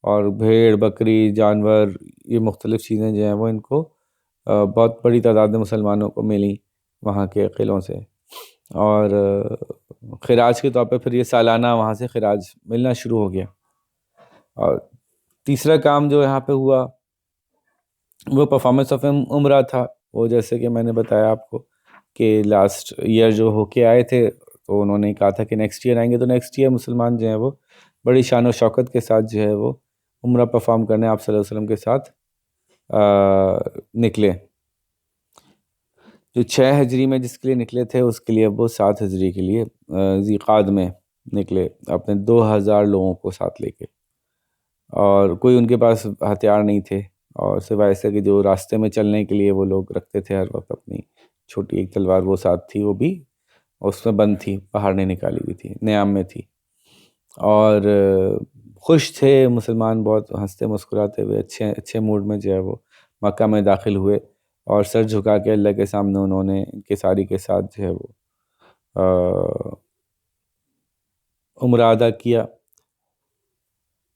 اور بھیڑ بکری جانور، یہ مختلف چیزیں جو ہیں وہ ان کو بہت بڑی تعداد میں مسلمانوں کو ملی وہاں کے قلعوں سے، اور خراج کے طور پہ پھر یہ سالانہ وہاں سے خراج ملنا شروع ہو گیا۔ اور تیسرا کام جو یہاں پہ ہوا وہ پرفارمنس آف عمرہ تھا، وہ جیسے کہ میں نے بتایا آپ کو کہ لاسٹ ایئر جو ہو کے آئے تھے تو انہوں نے کہا تھا کہ نیکسٹ ایئر آئیں گے، تو نیکسٹ ایئر مسلمان جو ہیں وہ بڑی شان و شوکت کے ساتھ جو ہے وہ عمرہ پرفارم کرنے آپ صلی اللہ علیہ وسلم کے ساتھ نکلے۔ جو 6 ہجری میں جس کے لیے نکلے تھے اس کے لیے وہ 7 ہجری کے لیے ذی قعد میں نکلے اپنے 2000 لوگوں کو ساتھ لے کے، اور کوئی ان کے پاس ہتھیار نہیں تھے، اور سوائے ایسے کہ جو راستے میں چلنے کے لیے وہ لوگ رکھتے تھے ہر وقت اپنی چھوٹی ایک تلوار، وہ ساتھ تھی، وہ بھی اس میں بند تھی، باہر نہیں نکالی ہوئی تھی، نیام میں تھی، اور خوش تھے مسلمان، بہت ہنستے مسکراتے ہوئے اچھے موڈ میں جو ہے وہ مکہ میں داخل ہوئے، اور سر جھکا کے اللہ کے سامنے انہوں نے انکساری کے ساتھ جو ہے وہ عمرہ ادا کیا،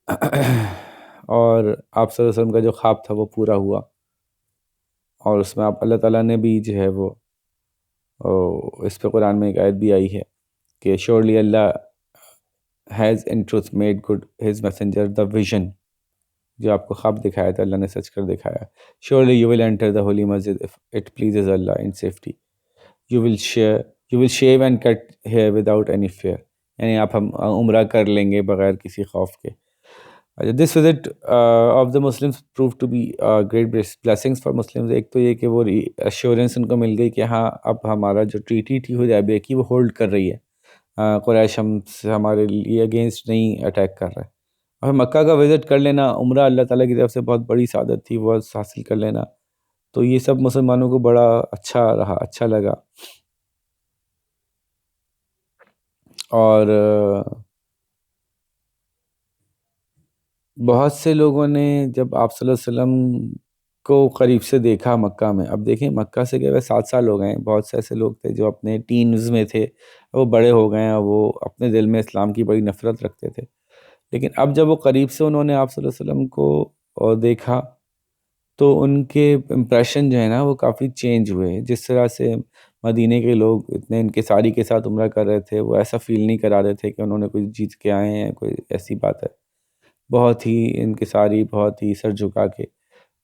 اور آپ صلی اللہ علیہ وسلم کا جو خواب تھا وہ پورا ہوا، اور اس میں آپ اللہ تعالیٰ نے بھی جو ہے وہ اس پہ قرآن میں ایک آیت بھی آئی ہے کہ surely Allah has in truth made good his messenger the vision, جو آپ کو خواب دکھایا تھا اللہ نے سچ کر دکھایا۔ Surely you will enter the holy مسجد if it pleases Allah in safety, you will shave and cut hair without any fear, یعنی آپ ہم عمرہ کر لیں گے بغیر کسی خوف کے۔ This visit of the Muslims prove to be great blessings for Muslims, ایک تو یہ کہ وہ ایشورنس ان کو مل گئی کہ ہاں اب ہمارا جو ٹریٹی تھی حدیبیہ کی وہ ہولڈ کر رہی ہے، قریش ہم سے ہمارے لیے اگینسٹ نہیں اٹیک کر رہے، اور مکہ کا وزٹ کر لینا عمرہ اللہ تعالیٰ کی طرف سے بہت بڑی سعادت تھی، وہ حاصل کر لینا، تو یہ سب مسلمانوں کو بڑا اچھا رہا، اچھا لگا، اور بہت سے لوگوں نے جب آپ صلی اللہ علیہ وسلم کو قریب سے دیکھا مکہ میں، اب دیکھیں مکہ سے گئے ہوئے 7 سال ہو گئے ہیں، بہت سے ایسے لوگ تھے جو اپنے ٹینز میں تھے، وہ بڑے ہو گئے ہیں، وہ اپنے دل میں اسلام کی بڑی نفرت رکھتے تھے، لیکن اب جب وہ قریب سے انہوں نے آپ صلی اللہ علیہ وسلم کو دیکھا تو ان کے امپریشن جو ہے نا وہ کافی چینج ہوئے، جس طرح سے مدینے کے لوگ اتنے انکساری کے ساتھ عمرہ کر رہے تھے، وہ ایسا فیل نہیں کرا رہے تھے کہ انہوں نے کوئی جیت کے آئے ہیں، کوئی ایسی بات ہے، بہت ہی انکساری، بہت ہی سر جھکا کے،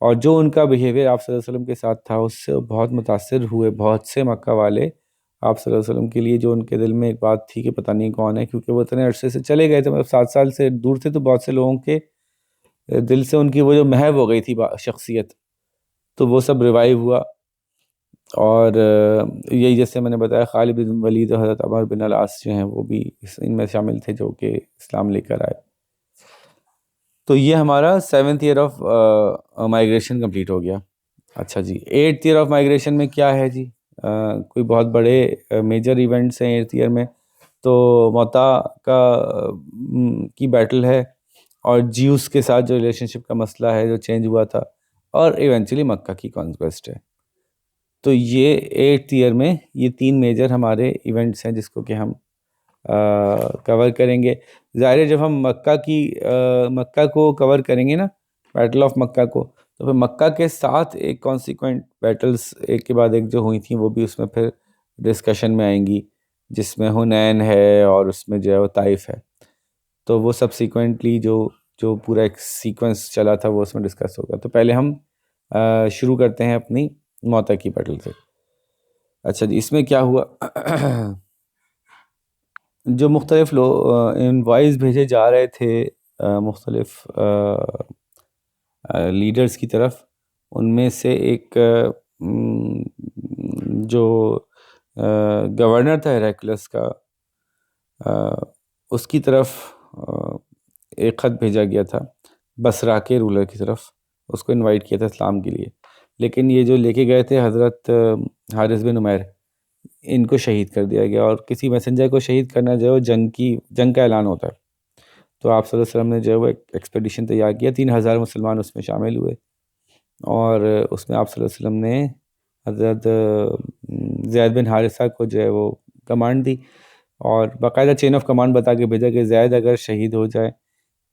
اور جو ان کا بیہیویئر آپ صلی اللہ علیہ وسلم کے ساتھ تھا اس سے بہت متاثر ہوئے بہت سے مکہ والے، آپ صلی اللہ علیہ وسلم کے لیے جو ان کے دل میں ایک بات تھی کہ پتہ نہیں کون ہے، کیونکہ وہ اتنے عرصے سے چلے گئے تھے، مطلب 7 سال سے دور تھے، تو بہت سے لوگوں کے دل سے ان کی وہ جو محو ہو گئی تھی شخصیت، تو وہ سب ریوائیو ہوا. اور یہی جیسے میں نے بتایا خالد بن ولید اور حضرت عمر بن العاص جو ہیں وہ بھی ان میں شامل تھے جو کہ اسلام لے کر آئے. تو یہ ہمارا 7th year of migration complete ہو گیا. اچھا جی، 8th ایئر آف مائیگریشن میں کیا ہے جی؟ کوئی بہت بڑے میجر ایونٹس ہیں 8th ایئر میں. تو موتا کی بیٹل ہے، اور جیوس کے ساتھ جو ریلیشن شپ کا مسئلہ ہے جو چینج ہوا تھا، اور ایونچولی مکہ کی کانکویسٹ ہے. تو یہ 8th ایئر میں یہ 3 میجر ہمارے ایونٹس ہیں جس کو کہ ہم کور کریں گے. ظاہر ہے جب ہم مکہ کو کور کریں گے نا، بیٹل آف مکہ کو، تو پھر مکہ کے ساتھ ایک کانسیکوینٹ بیٹلز ایک کے بعد ایک جو ہوئی تھیں وہ بھی اس میں پھر ڈسکشن میں آئیں گی، جس میں حنین ہے اور اس میں جو ہے وہ طائف ہے. تو وہ سبسیکوینٹلی جو پورا ایک سیکوینس چلا تھا وہ اس میں ڈسکس ہوگا. تو پہلے ہم شروع کرتے ہیں اپنی موتا کی بیٹل سے. اچھا جی، اس میں کیا ہوا؟ جو مختلف انوائز بھیجے جا رہے تھے مختلف لیڈرز کی طرف، ان میں سے ایک جو گورنر تھا ہیراکلس کا، اس کی طرف ایک خط بھیجا گیا تھا بصرہ کے رولر کی طرف، اس کو انوائٹ کیا تھا اسلام کے لیے. لیکن یہ جو لے کے گئے تھے حضرت حارث بن عمیر، ان کو شہید کر دیا گیا. اور کسی میسنجر کو شہید کرنا جو ہے وہ جنگ کا اعلان ہوتا ہے. تو آپ صلی اللہ علیہ وسلم نے جو ہے وہ ایک ایکسپیڈیشن تیار کیا، 3000 مسلمان اس میں شامل ہوئے، اور اس میں آپ صلی اللہ علیہ وسلم نے حضرت زید بن حارثہ کو جو ہے وہ کمانڈ دی، اور باقاعدہ چین آف کمانڈ بتا کے بھیجا کہ زید اگر شہید ہو جائے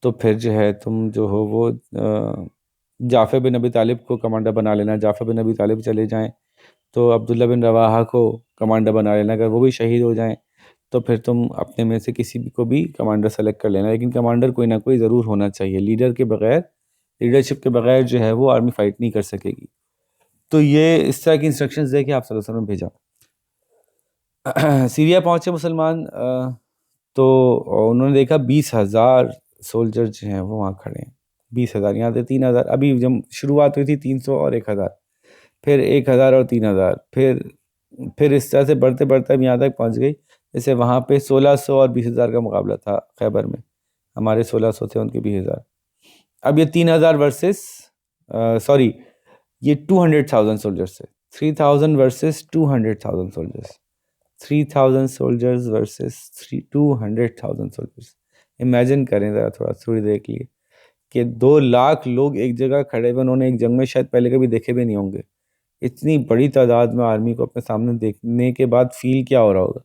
تو پھر جو ہے تم جو ہو وہ جعفر بن ابی طالب کو کمانڈر بنا لینا. جعفر بن ابی طالب چلے جائیں تو عبداللہ بن رواحہ کو کمانڈر بنا لینا، اگر وہ بھی شہید ہو جائیں تو پھر تم اپنے میں سے کسی بھی کو بھی کمانڈر سلیکٹ کر لینا. لیکن کمانڈر کوئی نہ کوئی ضرور ہونا چاہیے، لیڈر کے بغیر، لیڈرشپ کے بغیر جو ہے وہ آرمی فائٹ نہیں کر سکے گی. تو یہ اس طرح کی انسٹرکشنز دے کے آپ صلی اللہ علیہ وسلم بھیجا. سیریا پہنچے مسلمان، تو انہوں نے دیکھا 20,000 سولجر جو ہیں وہ وہاں کھڑے ہیں. 20,000، یہاں سے 3,000، ابھی جب شروعات ہوئی تھی 300 اور 1,000، پھر 1,000 اور 3,000، پھر اس طرح سے بڑھتے بڑھتے اب یہاں تک پہنچ گئی. جیسے وہاں پہ 1,600 اور 20,000 کا مقابلہ تھا خیبر میں، ہمارے 1,600 تھے، ان کے 20,000. اب یہ 3,000 ورسز سوری یہ 200,000 سولجرس ہے. 3,000 versus 200,000 soldiers, 3,000 soldiers versus 200,000 soldiers. Imagine کریں ذرا تھوڑی دیر کے لیے کہ 2,00,000 لوگ ایک جگہ کھڑے ہوئے، انہوں نے ایک جنگ میں شاید پہلے کبھی دیکھے بھی نہیں ہوں گے. اتنی بڑی تعداد میں آرمی کو اپنے سامنے دیکھنے کے بعد فیل کیا ہو رہا ہوگا.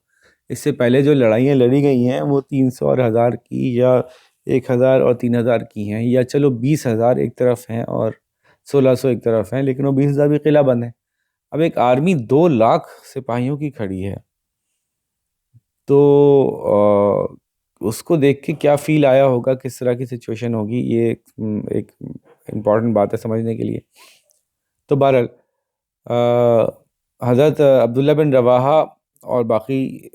اس سے پہلے جو لڑائیاں لڑی گئی ہیں وہ 300 اور 1,000 کی، یا 1,000 اور 3,000 کی ہیں، یا چلو 20,000 ایک طرف ہیں اور 1,600 ایک طرف ہیں، لیکن وہ 20,000 بھی قلعہ بند ہیں. اب ایک آرمی 2,00,000 سپاہیوں کی کھڑی ہے، تو اس کو دیکھ کے کیا فیل آیا ہوگا، کس طرح کی سچویشن ہوگی، یہ ایک امپورٹنٹ بات ہے سمجھنے کے لیے. تو بہرحال حضرت عبداللہ بن رواحہ اور باقی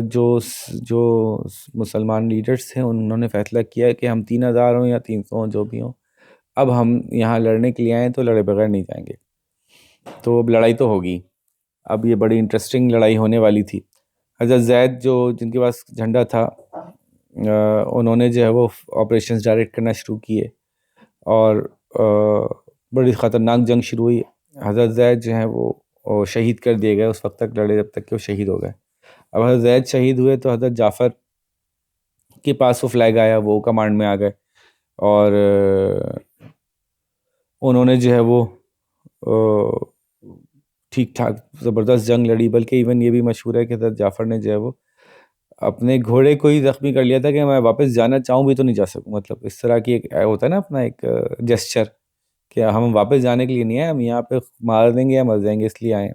جو مسلمان لیڈرز تھے، انہوں نے فیصلہ کیا کہ ہم 3,000 ہوں یا 300 ہوں، جو بھی ہوں، اب ہم یہاں لڑنے کے لیے آئیں تو لڑے بغیر نہیں جائیں گے. تو اب لڑائی تو ہوگی، اب یہ بڑی انٹرسٹنگ لڑائی ہونے والی تھی. حضرت زید جن کے پاس جھنڈا تھا، انہوں نے جو ہے وہ آپریشنز ڈائریکٹ کرنا شروع کیے، اور بڑی خطرناک جنگ شروع ہوئی. حضرت زید جو ہیں وہ شہید کر دیے گئے، اس وقت تک لڑے جب تک کہ وہ شہید ہو گئے. اب حضرت زید شہید ہوئے تو حضرت جعفر کے پاس وہ فلیگ آیا، وہ کمانڈ میں آ گئے، اور انہوں نے جو ہے وہ ٹھیک ٹھاک زبردست جنگ لڑی. بلکہ ایون یہ بھی مشہور ہے کہ حضرت جعفر نے جو ہے وہ اپنے گھوڑے کو ہی زخمی کر لیا تھا کہ میں واپس جانا چاہوں بھی تو نہیں جا سکوں. مطلب اس طرح کی ایک ہوتا ہے نا اپنا ایک جسچر کہ ہم واپس جانے کے لیے نہیں آئے، ہم یہاں پہ مار دیں گے یا مر جائیں گے اس لیے آئے.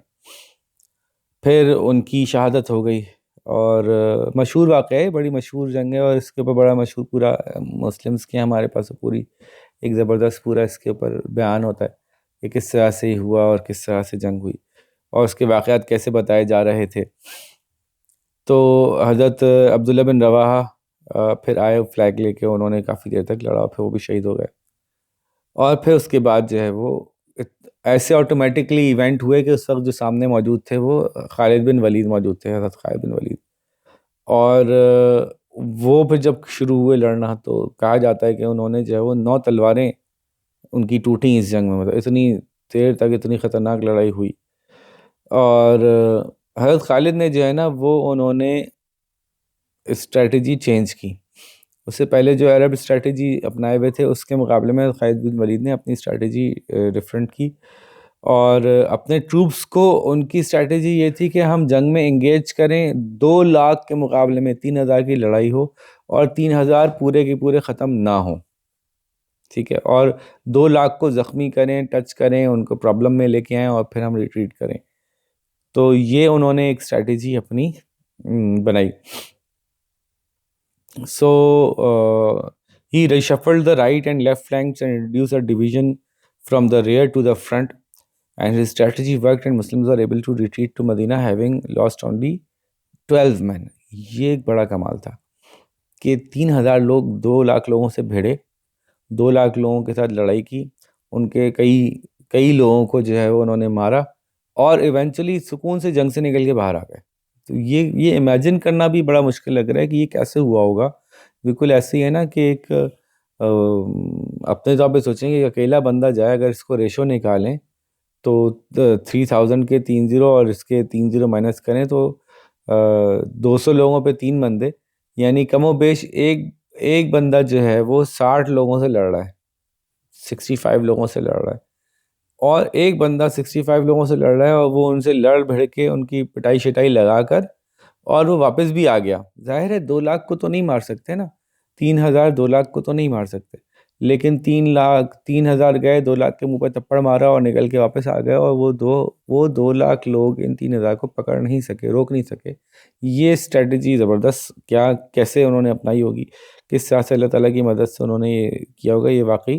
پھر ان کی شہادت ہو گئی، اور مشہور واقعہ ہے، بڑی مشہور جنگ ہے، اور اس کے اوپر بڑا مشہور پورا مسلمس کے ہمارے پاس پوری ایک زبردست پورا اس کے اوپر بیان ہوتا ہے کہ کس طرح سے ہی ہوا اور کس طرح سے جنگ ہوئی، اور اس کے واقعات کیسے بتائے جا رہے تھے. تو حضرت عبداللہ بن رواحہ پھر آئے فلیگ لے کے، انہوں نے کافی دیر تک لڑا، پھر وہ بھی شہید ہو گئے. اور پھر اس کے بعد جو ہے وہ ایسے آٹومیٹکلی ایونٹ ہوئے کہ اس وقت جو سامنے موجود تھے وہ خالد بن ولید موجود تھے، حضرت خالد بن ولید. اور وہ پھر جب شروع ہوئے لڑنا تو کہا جاتا ہے کہ انہوں نے جو ہے وہ 9 تلواریں ان کی ٹوٹیں اس جنگ میں، مطلب اتنی دیر تک اتنی خطرناک لڑائی ہوئی. اور حضرت خالد نے جو ہے نا وہ انہوں نے اسٹریٹجی چینج کی. اس سے پہلے جو عرب اسٹریٹجی اپنائے ہوئے تھے اس کے مقابلے میں خالد بن ولید نے اپنی اسٹریٹجی ڈفرینٹ کی، اور اپنے ٹروپس کو ان کی اسٹریٹجی یہ تھی کہ ہم جنگ میں انگیج کریں، 2 لاکھ کے مقابلے میں 3,000 کی لڑائی ہو اور 3,000 پورے کے پورے ختم نہ ہوں. ٹھیک ہے، اور 2 لاکھ کو زخمی کریں، ٹچ کریں، ان کو پرابلم میں لے کے آئیں اور پھر ہم ریٹریٹ کریں. تو یہ انہوں نے ایک اسٹریٹجی اپنی بنائی. So he reshuffled the right and left flanks and introduced a division from the rear to the front, and his strategy worked and Muslims were able to retreat to Medina having lost only 12 men. یہ ایک بڑا کمال تھا کہ 3,000 لوگ 2 لاکھ لوگوں سے بھیڑے، 2 لاکھ لوگوں کے ساتھ لڑائی کی، ان کے کئی لوگوں کو جو ہے وہ انہوں نے مارا، اور ایونچولی سکون سے جنگ سے نکل کے باہر آ گئے. تو یہ امیجن کرنا بھی بڑا مشکل لگ رہا ہے کہ یہ کیسے ہوا ہوگا. بالکل ایسے ہی ہے نا کہ ایک اپنے طور پہ سوچیں کہ اکیلا بندہ جائے، اگر اس کو ریشو نکالیں تو 3,000 کے 3 0 اور اس کے 3 0 مائنس کریں تو 200 لوگوں پہ 3 بندے، یعنی کم و بیش ایک بندہ جو ہے وہ 60 لوگوں سے لڑ رہا ہے، 65 لوگوں سے لڑ رہا ہے. اور ایک بندہ 65 لوگوں سے لڑ رہا ہے اور وہ ان سے لڑ بھڑ کے ان کی پٹائی شٹائی لگا کر اور وہ واپس بھی آ گیا. ظاہر ہے 2 لاکھ کو تو نہیں مار سکتے نا، 3,000 2 لاکھ کو تو نہیں مار سکتے، لیکن 3,000 گئے، 2 لاکھ کے منہ پہ تپڑ مارا اور نکل کے واپس آ گئے، اور وہ 2 لاکھ لوگ ان 3,000 کو پکڑ نہیں سکے، روک نہیں سکے. یہ اسٹریٹجی زبردست کیسے انہوں نے اپنائی ہوگی، کس طرح سے اللہ تعالیٰ کی مدد سے انہوں نے یہ کیا ہوگا. یہ واقعی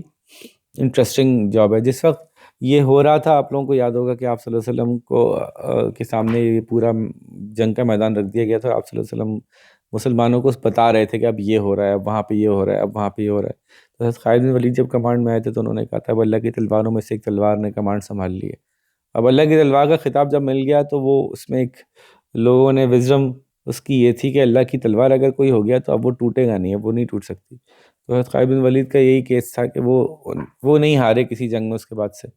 انٹرسٹنگ جاب ہے. جس وقت یہ ہو رہا تھا آپ لوگوں کو یاد ہوگا کہ آپ صلی اللہ علیہ وسلم کو کے سامنے یہ پورا جنگ کا میدان رکھ دیا گیا تھا. آپ صلی اللہ علیہ وسلم مسلمانوں کو بتا رہے تھے کہ اب یہ ہو رہا ہے، اب وہاں پہ یہ ہو رہا ہے، اب وہاں پہ یہ ہو رہا ہے. تو حضرت خالد بن ولید جب کمانڈ میں آئے تھے تو انہوں نے کہا تھا اب اللہ کی تلواروں میں سے ایک تلوار نے کمانڈ سنبھال لی ہے. اب اللہ کی تلوار کا خطاب جب مل گیا تو وہ اس میں ایک لوگوں نے وزڈم اس کی یہ تھی کہ اللہ کی تلوار اگر کوئی ہو گیا تو اب وہ ٹوٹے گا نہیں، اب وہ نہیں ٹوٹ سکتی. تو حضرت خالد بن ولید کا یہی کیس تھا کہ وہ نہیں ہارے کسی جنگ میں اس کے بعد سے.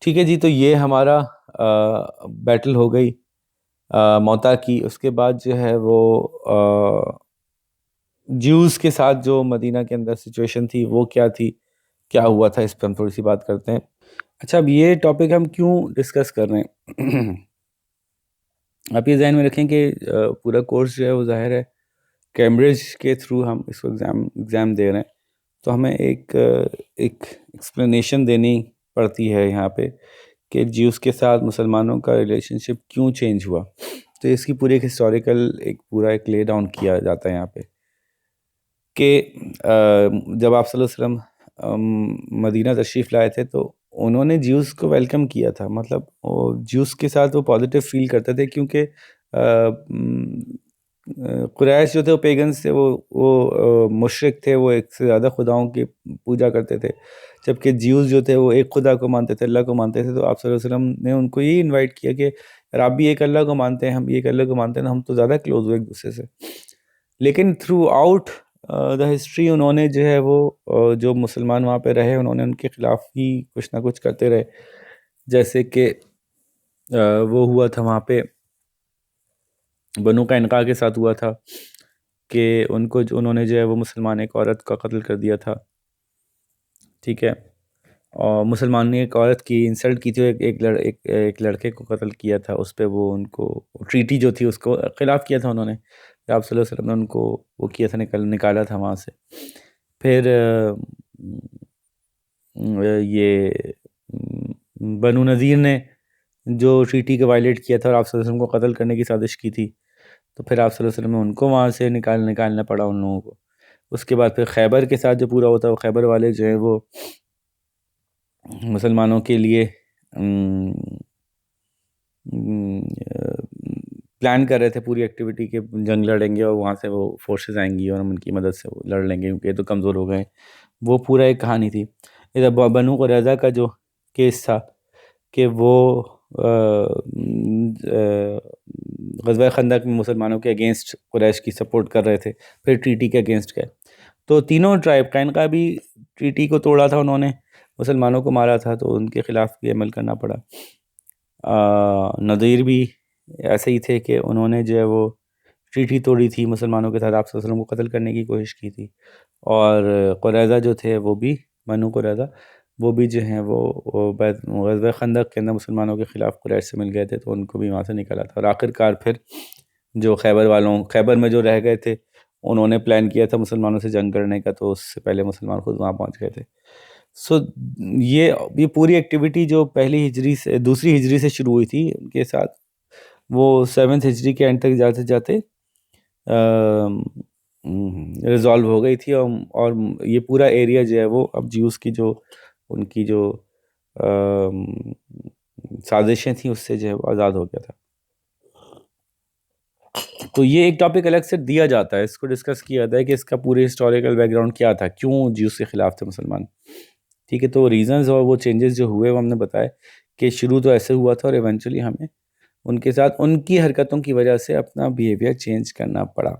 ٹھیک ہے جی، تو یہ ہمارا بیٹل ہو گئی موتا کی. اس کے بعد جو ہے وہ جیوز کے ساتھ جو مدینہ کے اندر سچویشن تھی وہ کیا تھی، کیا ہوا تھا، اس پہ ہم تھوڑی سی بات کرتے ہیں. اچھا، اب یہ ٹاپک ہم کیوں ڈسکس کر رہے ہیں؟ آپ یہ ذہن میں رکھیں کہ پورا کورس جو ہے وہ ظاہر ہے کیمبرج کے تھرو ہم اس کو ایگزام دے رہے ہیں، تو ہمیں ایک ایکسپلینیشن دینی پڑتی ہے یہاں پہ کہ جیوز کے ساتھ مسلمانوں کا ریلیشن شپ کیوں چینج ہوا. تو اس کی پوری ایک ہسٹوریکل ایک لے ڈاؤن کیا جاتا ہے یہاں پہ کہ جب آپ صلی اللہ علیہ وسلم مدینہ تشریف لائے تھے تو انہوں نے جیوز کو ویلکم کیا تھا. مطلب جیوز کے ساتھ وہ پازیٹیو فیل کرتے تھے کیونکہ قریش جو تھے وہ پیگنز تھے، وہ مشرک تھے، وہ ایک سے زیادہ خداؤں کی پوجا کرتے تھے، جبکہ جیوز جو تھے وہ ایک خدا کو مانتے تھے، اللہ کو مانتے تھے. تو آپ صلی اللہ علیہ وسلم نے ان کو یہ انوائٹ کیا کہ اگر آپ بھی ایک اللہ کو مانتے ہیں، ہم بھی ایک اللہ کو مانتے ہیں، ہم تو زیادہ کلوز ہوئے ایک دوسرے سے. لیکن تھرو آؤٹ دا ہسٹری انہوں نے جو ہے وہ جو مسلمان وہاں پہ رہے انہوں نے ان کے خلاف ہی کچھ نہ کچھ کرتے رہے. جیسے کہ وہ ہوا تھا وہاں پہ بنو قینقاع کے ساتھ ہوا تھا کہ انہوں نے جو ہے وہ مسلمان ایک عورت کا قتل کر دیا تھا. ٹھیک ہے، اور مسلمان نے ایک عورت کی انسلٹ کی تھی، ایک لڑکے کو قتل کیا تھا. اس پہ وہ ان کو ٹریٹی جو تھی اس کو خلاف کیا تھا انہوں نے. آپ صلی اللہ علیہ وسلم نے ان کو وہ کیا تھا، نکالا تھا وہاں سے. پھر یہ بنو نذیر نے جو ٹریٹی کو وائلیٹ کیا تھا اور آپ صلی اللہ علیہ وسلم کو قتل کرنے کی سازش کی تھی، تو پھر آپ صلی اللہ علیہ وسلم نے ان کو وہاں سے نکالنا پڑا ان لوگوں کو. اس کے بعد پھر خیبر کے ساتھ جو پورا ہوتا ہے، وہ خیبر والے جو ہیں وہ مسلمانوں کے لیے پلان کر رہے تھے پوری ایکٹیویٹی کہ جنگ لڑیں گے اور وہاں سے وہ فورسز آئیں گی اور ہم ان کی مدد سے وہ لڑ لیں گے کیونکہ یہ تو کمزور ہو گئے. وہ پورا ایک کہانی تھی. ادھر بنو قریظہ کا جو کیس تھا کہ وہ غزوہ خندق میں مسلمانوں کے اگینسٹ قریش کی سپورٹ کر رہے تھے، پھر ٹریٹی کے اگینسٹ گئے. تو تینوں ٹرائب قینقاع بھی ٹریٹی کو توڑا تھا، انہوں نے مسلمانوں کو مارا تھا تو ان کے خلاف بھی عمل کرنا پڑا. نذیر بھی ایسے ہی تھے کہ انہوں نے جو ہے وہ ٹریٹی توڑی تھی مسلمانوں کے ساتھ، آپ صلی اللہ علیہ وسلم کو قتل کرنے کی کوشش کی تھی. اور قریظہ جو تھے وہ بھی بنو قریظہ وہ بھی جو ہیں وہ غزوہ خندق کے اندر مسلمانوں کے خلاف قریش سے مل گئے تھے تو ان کو بھی وہاں سے نکالا تھا. اور آخر کار پھر جو خیبر میں جو رہ گئے تھے انہوں نے پلان کیا تھا مسلمانوں سے جنگ کرنے کا، تو اس سے پہلے مسلمان خود وہاں پہنچ گئے تھے. سو یہ پوری ایکٹیویٹی جو پہلی ہجری سے دوسری ہجری سے شروع ہوئی تھی ان کے ساتھ، وہ 7 ہجری کے اینڈ تک جاتے جاتے ریزالو ہو گئی تھی. اور یہ پورا ایریا جو ہے وہ اب جیوز کی جو ان کی جو سازشیں تھیں اس سے جو ہے وہ آزاد ہو گیا تھا. تو یہ ایک ٹاپک الگ سے دیا جاتا ہے، اس کو ڈسکس کیا جاتا ہے کہ اس کا پورے ہسٹوریکل بیک گراؤنڈ کیا تھا، کیوں جیوز کے خلاف تھے مسلمان. ٹھیک ہے، تو ریزنز اور وہ چینجز جو ہوئے وہ ہم نے بتائے کہ شروع تو ایسے ہوا تھا اور ایونچولی ہمیں ان کے ساتھ ان کی حرکتوں کی وجہ سے اپنا بیہیویئر چینج کرنا پڑا.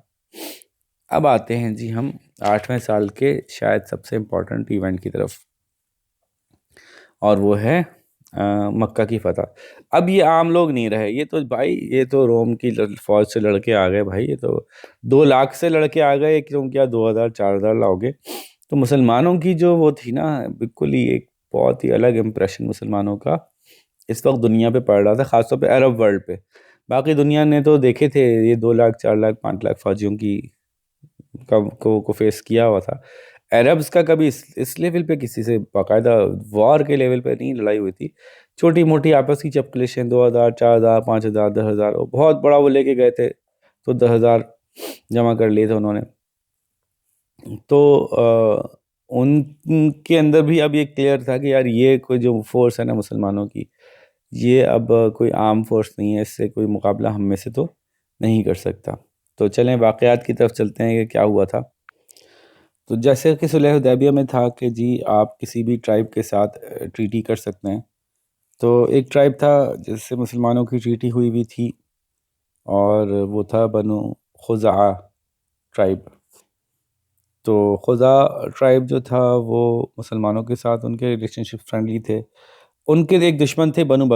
اب آتے ہیں جی ہم 8ویں سال کے شاید سب سے امپورٹنٹ ایونٹ کی طرف، اور وہ ہے مکہ کی فتح. اب یہ عام لوگ نہیں رہے، یہ تو بھائی یہ تو روم کی فوج سے لڑ کے آ گئے بھائی، یہ تو 2 لاکھ سے لڑ کے آ گئے، تم کیا 2000 4000 لاؤ گے. تو مسلمانوں کی جو وہ تھی نا بالکل ہی ایک بہت ہی الگ امپریشن مسلمانوں کا اس وقت دنیا پہ پڑ رہا تھا، خاص طور پہ عرب ورلڈ پہ. باقی دنیا نے تو دیکھے تھے یہ 2 لاکھ 4 لاکھ 5 لاکھ فوجیوں کی کو فیس کیا ہوا تھا. عربز کا کبھی اس لیول پہ کسی سے باقاعدہ وار کے لیول پہ نہیں لڑائی ہوئی تھی، چھوٹی موٹی آپس کی چپکلیشیں 2000 4000 5000 10,000، بہت بڑا وہ لے کے گئے تھے تو 10,000 جمع کر لیے تھے انہوں نے. تو ان کے اندر بھی اب یہ کلیئر تھا کہ یار یہ کوئی جو فورس ہے نا مسلمانوں کی، یہ اب کوئی عام فورس نہیں ہے، اس سے کوئی مقابلہ ہم میں سے تو نہیں کر سکتا. تو چلیں واقعات کی طرف چلتے ہیں کہ کیا ہوا تھا. تو جیسے کہ صلح حدیبیہ میں تھا کہ جی آپ کسی بھی ٹرائب کے ساتھ ٹریٹی کر سکتے ہیں. تو ایک ٹرائب تھا جس سے مسلمانوں کی ٹریٹی ہوئی ہوئی تھی اور وہ تھا بنو خزاعہ ٹرائب. تو خزاعہ ٹرائب جو تھا وہ مسلمانوں کے ساتھ ان کے ریلیشن شپ فرینڈلی تھے. ان کے ایک دشمن تھے بنو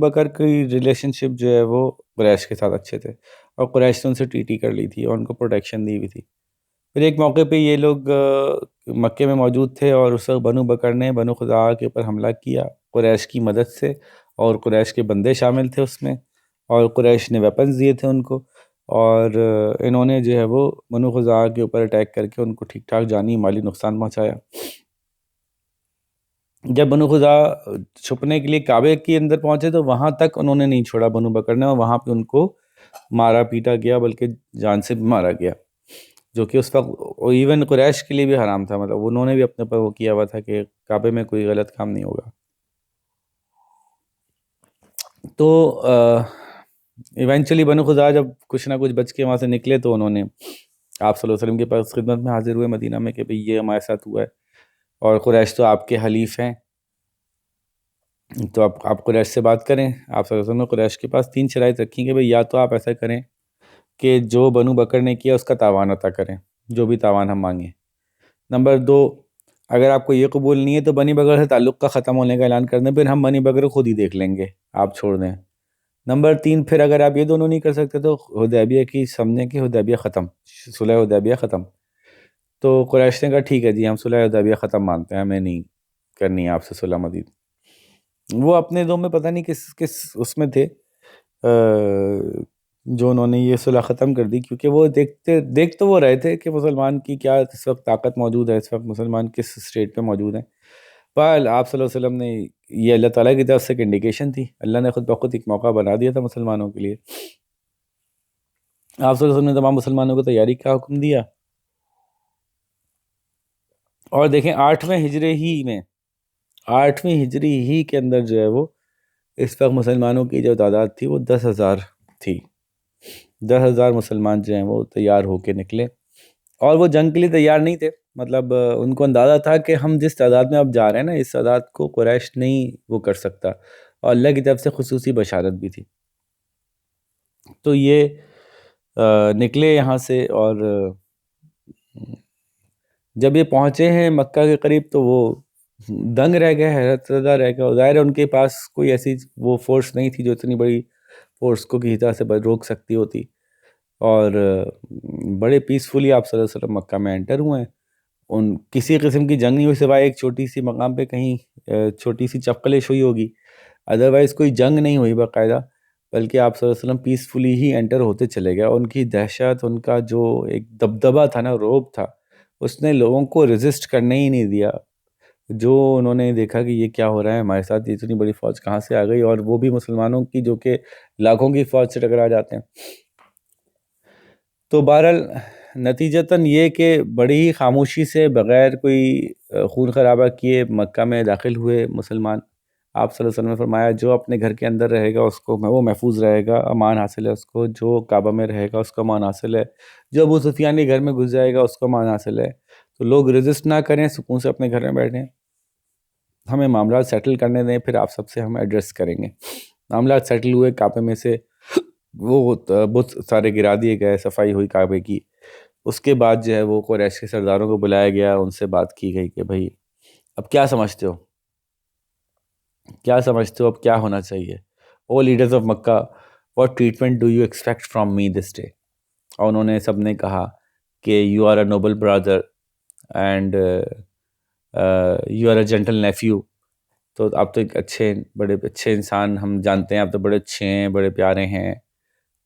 بکر کی ریلیشن شپ جو ہے وہ قریش کے ساتھ اچھے تھے اور قریش نے ان سے ٹریٹی کر لی تھی اور ان کو پروٹیکشن دی ہوئی تھی. پھر ایک موقع پہ یہ لوگ مکے میں موجود تھے اور اس وقت بنو بکر نے بنو خزاعہ کے اوپر حملہ کیا قریش کی مدد سے، اور قریش کے بندے شامل تھے اس میں، اور قریش نے ویپنز دیے تھے ان کو، اور انہوں نے جو ہے وہ بنو خزاعہ کے اوپر اٹیک کر کے ان کو ٹھیک ٹھاک جانی مالی نقصان پہنچایا. جب بنو خزاعہ چھپنے کے لیے کعبے کے اندر پہنچے تو وہاں تک انہوں نے نہیں چھوڑا بنو بکر نے، اور وہاں پہ ان کو مارا پیٹا گیا، بلکہ جان سے بھی مارا گیا، جو کہ اس وقت ایون قریش کے لیے بھی حرام تھا. مطلب انہوں نے بھی اپنے پر وہ کیا ہوا تھا کہ کعبے میں کوئی غلط کام نہیں ہوگا. تو ایونچولی بنو خزاعہ جب کچھ نہ کچھ بچ کے وہاں سے نکلے تو انہوں نے آپ صلی اللہ علیہ وسلم کے پاس خدمت میں حاضر ہوئے مدینہ میں کہ بھئی یہ ہمارے ساتھ ہوا ہے، اور قریش تو آپ کے حلیف ہیں، تو آپ قریش سے بات کریں. آپ صلی اللہ علیہ وسلم نے قریش کے پاس 3 شرائط رکھی کہ بھئی یا تو آپ ایسا کریں کہ جو بنو بکر نے کیا اس کا تاوان عطا کریں، جو بھی تاوان ہم مانگیں. نمبر 2، اگر آپ کو یہ قبول نہیں ہے تو بنی بکر سے تعلق کا ختم ہونے کا اعلان کر دیں، پھر ہم بنی بکر کو خود ہی دیکھ لیں گے، آپ چھوڑ دیں. نمبر 3، پھر اگر آپ یہ دونوں نہیں کر سکتے تو حدیبیہ کی سمجھیں کہ حدیبیہ ختم، صلح حدیبیہ ختم. تو قریش نے کہا ٹھیک ہے جی ہم صلح حدیبیہ ختم مانتے ہیں، ہمیں نہیں کرنی ہے آپ سے صلح مزید. وہ اپنے دو میں پتہ نہیں کس اس میں تھے جو انہوں نے یہ صلح ختم کر دی، کیونکہ وہ دیکھ تو وہ رہے تھے کہ مسلمان کی کیا اس وقت طاقت موجود ہے، اس وقت مسلمان کس اسٹیٹ پہ موجود ہیں. پر آپ صلی اللہ علیہ وسلم نے یہ اللہ تعالیٰ کی طرف سے ایک انڈیکیشن تھی، اللہ نے خود بخود ایک موقع بنا دیا تھا مسلمانوں کے لیے. آپ صلی اللہ علیہ وسلم نے تمام مسلمانوں کو تیاری کا حکم دیا، اور دیکھیں 8ویں ہجری ہی کے اندر جو ہے وہ اس وقت مسلمانوں کی جو تعداد تھی وہ 10,000 تھی. 10,000 مسلمان جو ہیں وہ تیار ہو کے نکلے، اور وہ جنگ کے لیے تیار نہیں تھے، مطلب ان کو اندازہ تھا کہ ہم جس تعداد میں اب جا رہے ہیں نا، اس تعداد کو قریش نہیں وہ کر سکتا، اور اللہ کی طرف سے خصوصی بشارت بھی تھی۔ تو یہ نکلے یہاں سے، اور جب یہ پہنچے ہیں مکہ کے قریب تو وہ دنگ رہ گئے، حیرت زدہ رہ گئے۔ ظاہر ہے ان کے پاس کوئی ایسی وہ فورس نہیں تھی جو اتنی بڑی فورس کو کسی طرح سے روک سکتی ہوتی، اور بڑے پیسفلی آپ صلی اللہ علیہ وسلم مکہ میں انٹر ہوئے ہیں۔ ان کسی قسم کی جنگ نہیں ہوئی، سوائے ایک چھوٹی سی مقام پہ کہیں چھوٹی سی چپقلش ہوئی ہوگی، ادروائز کوئی جنگ نہیں ہوئی باقاعدہ، بلکہ آپ صلی اللہ علیہ وسلم پیسفلی ہی انٹر ہوتے چلے گئے۔ ان کی دہشت، ان کا جو ایک دبدبہ تھا نا، رعب تھا، اس نے لوگوں کو ریزسٹ کرنے ہی نہیں دیا۔ جو انہوں نے دیکھا کہ یہ کیا ہو رہا ہے ہمارے ساتھ، یہ اتنی بڑی فوج کہاں سے آ گئی، اور وہ بھی مسلمانوں کی جو کہ لاکھوں کی فوج سے ٹکرا جاتے ہیں۔ تو بہرحال نتیجتاً یہ کہ بڑی ہی خاموشی سے، بغیر کوئی خون خرابہ کیے مکہ میں داخل ہوئے مسلمان۔ آپ صلی اللہ علیہ وسلم نے فرمایا جو اپنے گھر کے اندر رہے گا اس کو وہ محفوظ رہے گا، امان حاصل ہے اس کو، جو کعبہ میں رہے گا اس کو امان حاصل ہے، جو ابو سفیان کے گھر میں گھس جائے گا اس کو امان حاصل ہے۔ تو لوگ رجسٹ نہ کریں، سکون سے اپنے گھر میں بیٹھیں، ہمیں معاملات سیٹل کرنے دیں، پھر آپ سب سے ہم ایڈریس کریں گے۔ معاملات سیٹل ہوئے، کعبے میں سے وہ بت سارے گرا دیے گئے، صفائی ہوئی کعبے کی۔ اس کے بعد جو ہے وہ قریش کے سرداروں کو بلایا گیا، ان سے بات کی گئی کہ بھائی اب کیا سمجھتے ہو، کیا سمجھتے ہو اب کیا ہونا چاہیے؟ O leaders of Mecca, what treatment do you expect from me this day? اور انہوں نے سب نے کہا کہ you are a noble brother and you are a gentle nephew. تو آپ تو ایک بڑے اچھے انسان ہم جانتے ہیں، آپ تو بڑے اچھے ہیں، بڑے پیارے ہیں،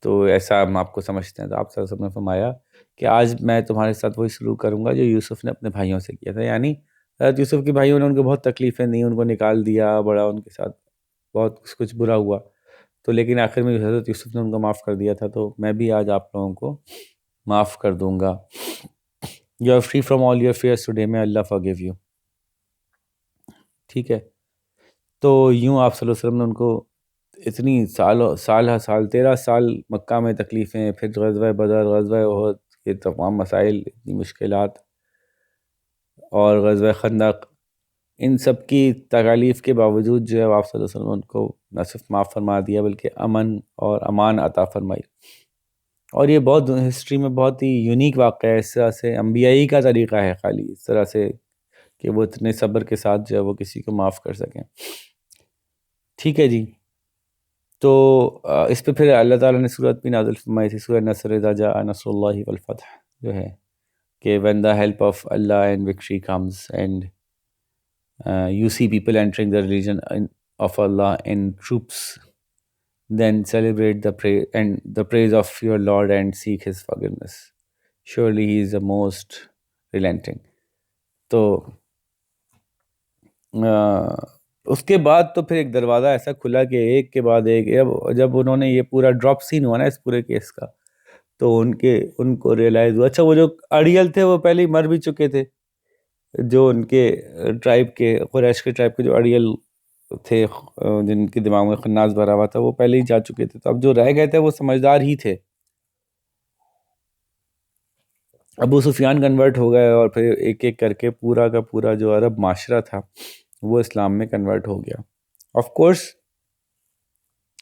تو ایسا ہم آپ کو سمجھتے ہیں۔ تو آپ صلی اللہ علیہ وسلم نے فرمایا کہ آج میں تمہارے ساتھ وہی سلوک کروں گا جو یوسف نے اپنے بھائیوں سے کیا تھا، یعنی حضرت یوسف کے بھائیوں نے ان کو بہت تکلیفیں دی، ان کو نکال دیا، بڑا ان کے ساتھ بہت کچھ برا ہوا، تو لیکن آخر میں حضرت یوسف نے ان کو معاف کر دیا تھا، تو میں بھی آج آپ لوگوں کو معاف کر دوں گا۔ You are free from all your fears today, may Allah forgive you۔ ٹھیک ہے، تو یوں آپ صلی اللہ علیہ وسلم نے ان کو اتنی سال 13 سال مکہ میں تکلیفیں، پھر غزوہ بدر، غزوہ احد، یہ تمام مسائل، اتنی مشکلات، اور غزوہ خندق، ان سب کی تکالیف کے باوجود جو ہے آپ صلی اللہ علیہ وسلم ان کو نہ صرف معاف فرما دیا بلکہ امن اور امان عطا فرمائی۔ اور یہ بہت ہسٹری میں بہت ہی یونیک واقعہ ہے، اس طرح سے انبیائی کا طریقہ ہے خالی، اس طرح سے کہ وہ اتنے صبر کے ساتھ جو ہے وہ کسی کو معاف کر سکیں۔ ٹھیک ہے جی، تو اس پہ پھر اللہ تعالیٰ نے صورت بھی نازل فرمائی تھی، سورہ نصر اذا جاء نصر اللہ والفتح، جو ہے کہ when the help of Allah and victory comes and you see people entering the religion of Allah in troops, then celebrate the praise of your Lord and seek His forgiveness. Surely He is the most relenting. تو اس کے بعد تو پھر ایک دروازہ ایسا کھلا کہ ایک کے بعد ایک، جب انہوں نے یہ پورا ڈراپ سین ہوا نا اس پورے کیس کا، تو ان کو ریئلائز ہوا، اچھا وہ جو اڑیل تھے وہ پہلے ہی مر بھی چکے تھے، جو ان کے ٹرائب کے، قریش کے ٹرائب کے جو اڑیل تھے جن کے دماغ میں خناس بھرا ہوا تھا، وہ پہلے ہی جا چکے تھے، تو اب جو رہ گئے تھے وہ سمجھدار ہی تھے۔ ابو سفیان کنورٹ ہو گئے، اور پھر ایک ایک کر کے پورا کا پورا جو عرب معاشرہ تھا وہ اسلام میں کنورٹ ہو گیا۔ آف کورس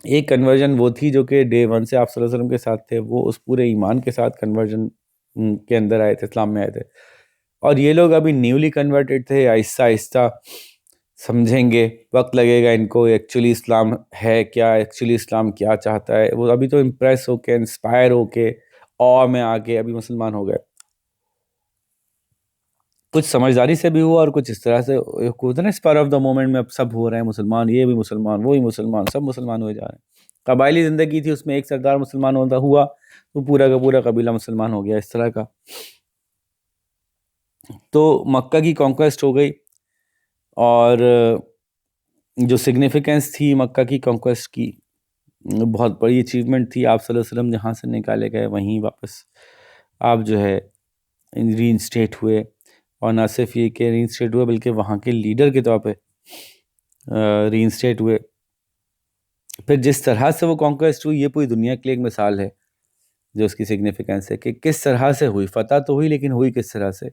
ایک کنورژن وہ تھی جو کہ ڈے ون سے آپ صلی اللہ علیہ وسلم کے ساتھ تھے، وہ اس پورے ایمان کے ساتھ کنورژن کے اندر آئے تھے، اسلام میں آئے تھے، اور یہ لوگ ابھی نیولی کنورٹڈ تھے، آہستہ آہستہ سمجھیں گے، وقت لگے گا ان کو ایکچولی اسلام ہے کیا، ایکچولی اسلام کیا چاہتا ہے۔ وہ ابھی تو امپریس ہو کے، انسپائر ہو کے، آ میں آ کے ابھی مسلمان ہو گئے، کچھ سمجھداری سے بھی ہوا اور کچھ اس طرح سے ہوتا نا، اسپر آف دا مومنٹ میں اب سب ہو رہے ہیں مسلمان، یہ بھی مسلمان، وہی مسلمان، سب مسلمان ہوئے جا رہے ہیں۔ قبائلی زندگی تھی، اس میں ایک سردار مسلمان ہوتا ہوا تو پورا کا پورا قبیلہ مسلمان ہو گیا، اس طرح کا۔ تو مکہ کی کانکویسٹ ہو گئی، اور جو سگنیفیکنس تھی مکہ کی کانکویسٹ کی، بہت بڑی اچیومنٹ تھی۔ آپ صلی اللہ علیہ وسلم جہاں سے نکالے گئے وہیں واپس آپ جو ہے ری انسٹیٹ ہوئے، اور نہ صرف یہ کہ ری انسٹیٹ ہوئے بلکہ وہاں کے لیڈر کے طور پہ ری انسٹیٹ ہوئے۔ پھر جس طرح سے وہ کانکویسٹ ہوئی، یہ پوری دنیا کے لیے ایک مثال ہے جو اس کی سگنیفیکنس ہے کہ کس طرح سے ہوئی فتح، تو ہوئی لیکن ہوئی کس طرح سے،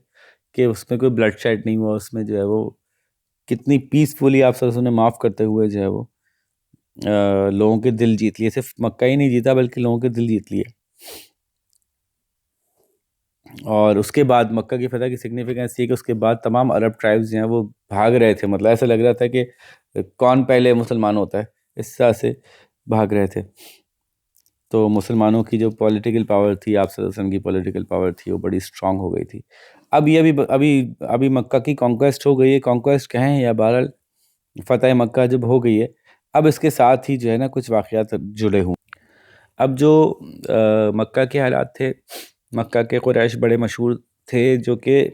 کہ اس میں کوئی بلڈ شیڈ نہیں ہوا، اس میں جو ہے وہ کتنی پیسفلی آپ نے معاف کرتے ہوئے جو ہے وہ لوگوں کے دل جیت لیے. صرف مکہ ہی نہیں جیتا بلکہ لوگوں کے دل جیت لیے. اور اس کے بعد مکہ کی فتح کی سگنیفیکنس یہ کہ اس کے بعد تمام عرب ٹرائبز جو ہیں وہ بھاگ رہے تھے. مطلب ایسا لگ رہا تھا کہ کون پہلے مسلمان ہوتا ہے، اس طرح سے بھاگ رہے تھے. تو مسلمانوں کی جو پولیٹیکل پاور تھی، آپ صلی اللہ علیہ وسلم کی پولیٹیکل پاور تھی، وہ بڑی اسٹرانگ ہو گئی تھی. اب یہ ابھی مکہ کی کانکویسٹ ہو گئی ہے. کانکویسٹ کہیں یا بہرحال فتح مکہ جب ہو گئی ہے، اب اس کے ساتھ ہی جو ہے نا کچھ واقعات جڑے ہوئے. اب جو مکہ کے حالات تھے، مکہ کے قریش بڑے مشہور تھے جو کہ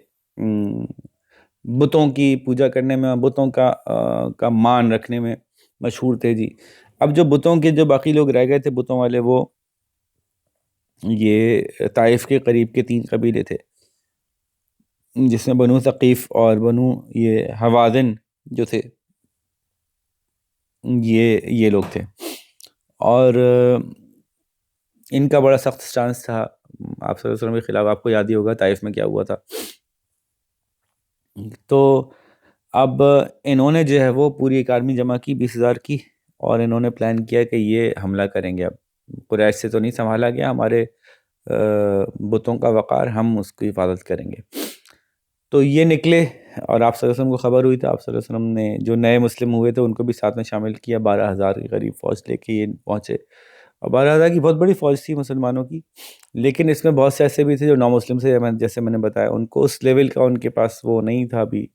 بتوں کی پوجا کرنے میں، بتوں کا مان رکھنے میں مشہور تھے جی. اب جو بتوں کے جو باقی لوگ رہ گئے تھے بتوں والے، وہ یہ طائف کے قریب کے 3 قبیلے تھے، جس میں بنو ثقیف اور بنو یہ حوازن جو تھے، یہ لوگ تھے. اور ان کا بڑا سخت سٹانس تھا آپ صلی اللہ علیہ وسلم کے خلاف. آپ کو یاد ہی ہوگا طائف میں کیا ہوا تھا. تو اب انہوں نے جو ہے وہ پوری ایک آرمی جمع کی 20,000 کی، اور انہوں نے پلان کیا کہ یہ حملہ کریں گے. اب قریش سے تو نہیں سنبھالا گیا ہمارے بتوں کا وقار، ہم اس کی حفاظت کریں گے. تو یہ نکلے، اور آپ صلی اللہ علیہ وسلم کو خبر ہوئی تو آپ صلی اللہ علیہ وسلم نے جو نئے مسلم ہوئے تھے ان کو بھی ساتھ میں شامل کیا. 12,000 کے قریب فوج لے کے یہ پہنچے، اور 12,000 کی بہت بڑی فوج تھی مسلمانوں کی. لیکن اس میں بہت سے ایسے بھی تھے جو نو مسلم سے، جیسے میں نے بتایا، ان کو اس لیول کا ان کے پاس وہ نہیں تھا ابھی